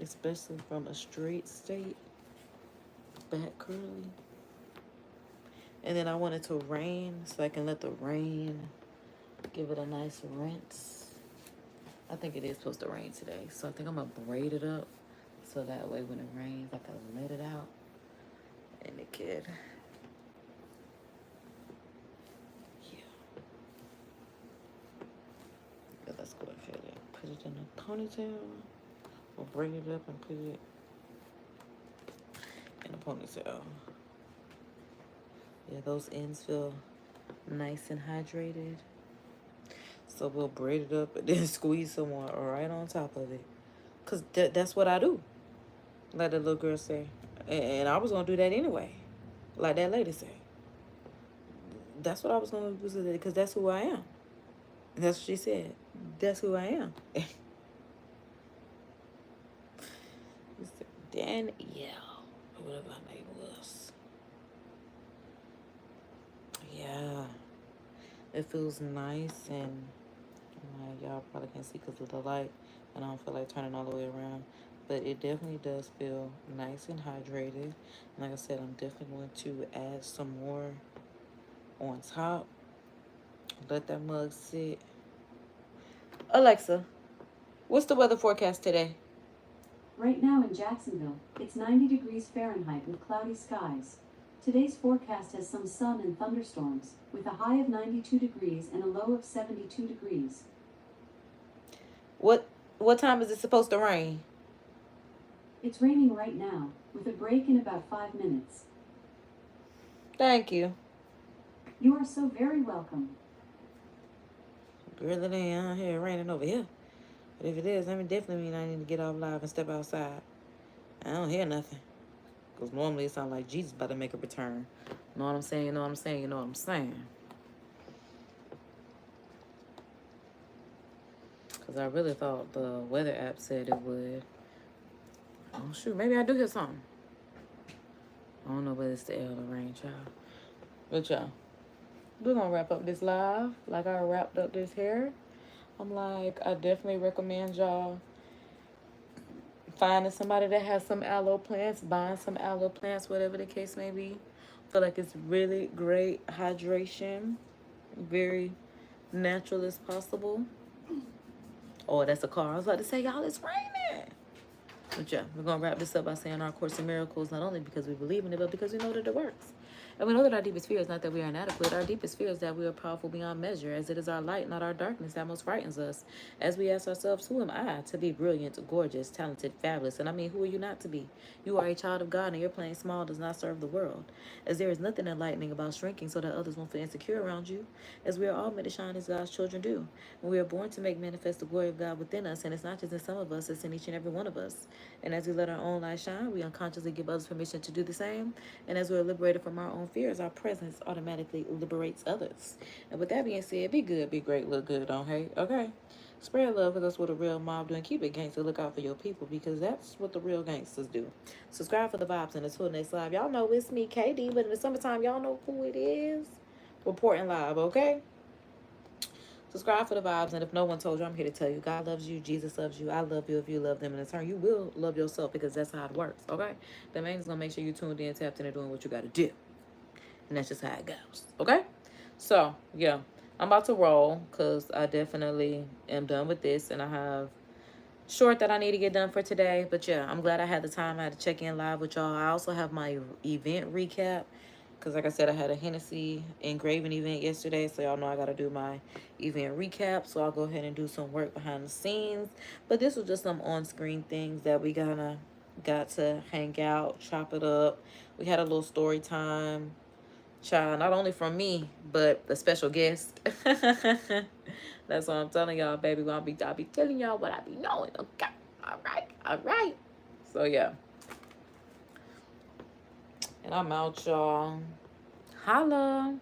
especially from a straight state, back curly. And then I want it to rain so I can let the rain give it a nice rinse. I think it is supposed to rain today. So I think I'm gonna braid it up so that way when it rains, I can let it out and it could, yeah. Let's go ahead and put it in a ponytail or braid it up and put it in a ponytail. Yeah, those ends feel nice and hydrated. So we'll braid it up and then squeeze some more right on top of it. Because that's what I do. Like the little girl say. And I was going to do that anyway. Like that lady said. That's what I was going to do because that's who I am. And that's what she said. That's who I am. Danielle, or whatever her name was. Yeah. It feels nice and y'all probably can't see because of the light and I don't feel like turning all the way around. But it definitely does feel nice and hydrated. And like I said, I'm definitely going to add some more on top. Let that mug sit. Alexa, what's the weather forecast today? Right now in Jacksonville, it's 90 degrees Fahrenheit with cloudy skies. Today's forecast has some sun and thunderstorms, with a high of 92 degrees and a low of 72 degrees. What time is it supposed to rain? It's raining right now, with a break in about 5 minutes. Thank you. You are so very welcome. Girl, it ain't out here raining over here. But if it is, that definitely mean I need to get off live and step outside. I don't hear nothing. Because normally it sounds like Jesus about to make a return. You know what I'm saying? You know what I'm saying? You know what I'm saying? Because I really thought the weather app said it would. Oh, shoot. Maybe I do hear something. I don't know whether it's the air or the rain, child. But, y'all, we're going to wrap up this live like I wrapped up this hair. I'm like, I definitely recommend y'all finding somebody that has some aloe plants, buying some aloe plants, whatever the case may be. Feel like it's really great hydration, very natural as possible. Oh, that's a car. I was about to say, y'all, it's raining. But yeah, we're going to wrap this up by saying our Course in Miracles, not only because we believe in it, but because we know that it works. And we know that our deepest fear is not that we are inadequate. Our deepest fear is that we are powerful beyond measure, as it is our light, not our darkness, that most frightens us. As we ask ourselves, who am I to be brilliant, gorgeous, talented, fabulous? And I mean, who are you not to be? You are a child of God, and your playing small does not serve the world. As there is nothing enlightening about shrinking so that others won't feel insecure around you. As we are all made to shine as God's children do. And we are born to make manifest the glory of God within us, and it's not just in some of us, it's in each and every one of us. And as we let our own light shine, we unconsciously give others permission to do the same. And as we're liberated from our own fears, our presence automatically liberates others. And with that being said, be good, be great, look good, don't hate, okay? Spread love, because that's what a real mob do, and keep it gangster. Look out for your people, because that's what the real gangsters do. Subscribe for the vibes, and until next live, y'all know it's me, KD, but in the summertime, y'all know who it is. Reporting live, okay? Subscribe for the vibes, and if no one told you, I'm here to tell you, God loves you, Jesus loves you, I love you if you love them, and in turn, you will love yourself, because that's how it works, okay? The main is going to make sure you tuned in, tapped in, and doing what you got to do. And that's just how it goes, okay? So, yeah, I'm about to roll, because I definitely am done with this, and I have short that I need to get done for today. But yeah, I'm glad I had the time. I had to check in live with y'all. I also have my event recap, because like I said, I had a Hennessy engraving event yesterday, so y'all know I got to do my event recap. So I'll go ahead and do some work behind the scenes. But this was just some on-screen things that we got to hang out, chop it up. We had a little story time, child, not only from me, but a special guest. That's what I'm telling y'all, baby. I'll be telling y'all what I be knowing, okay? All right. So yeah. And I'm out, y'all. Holla.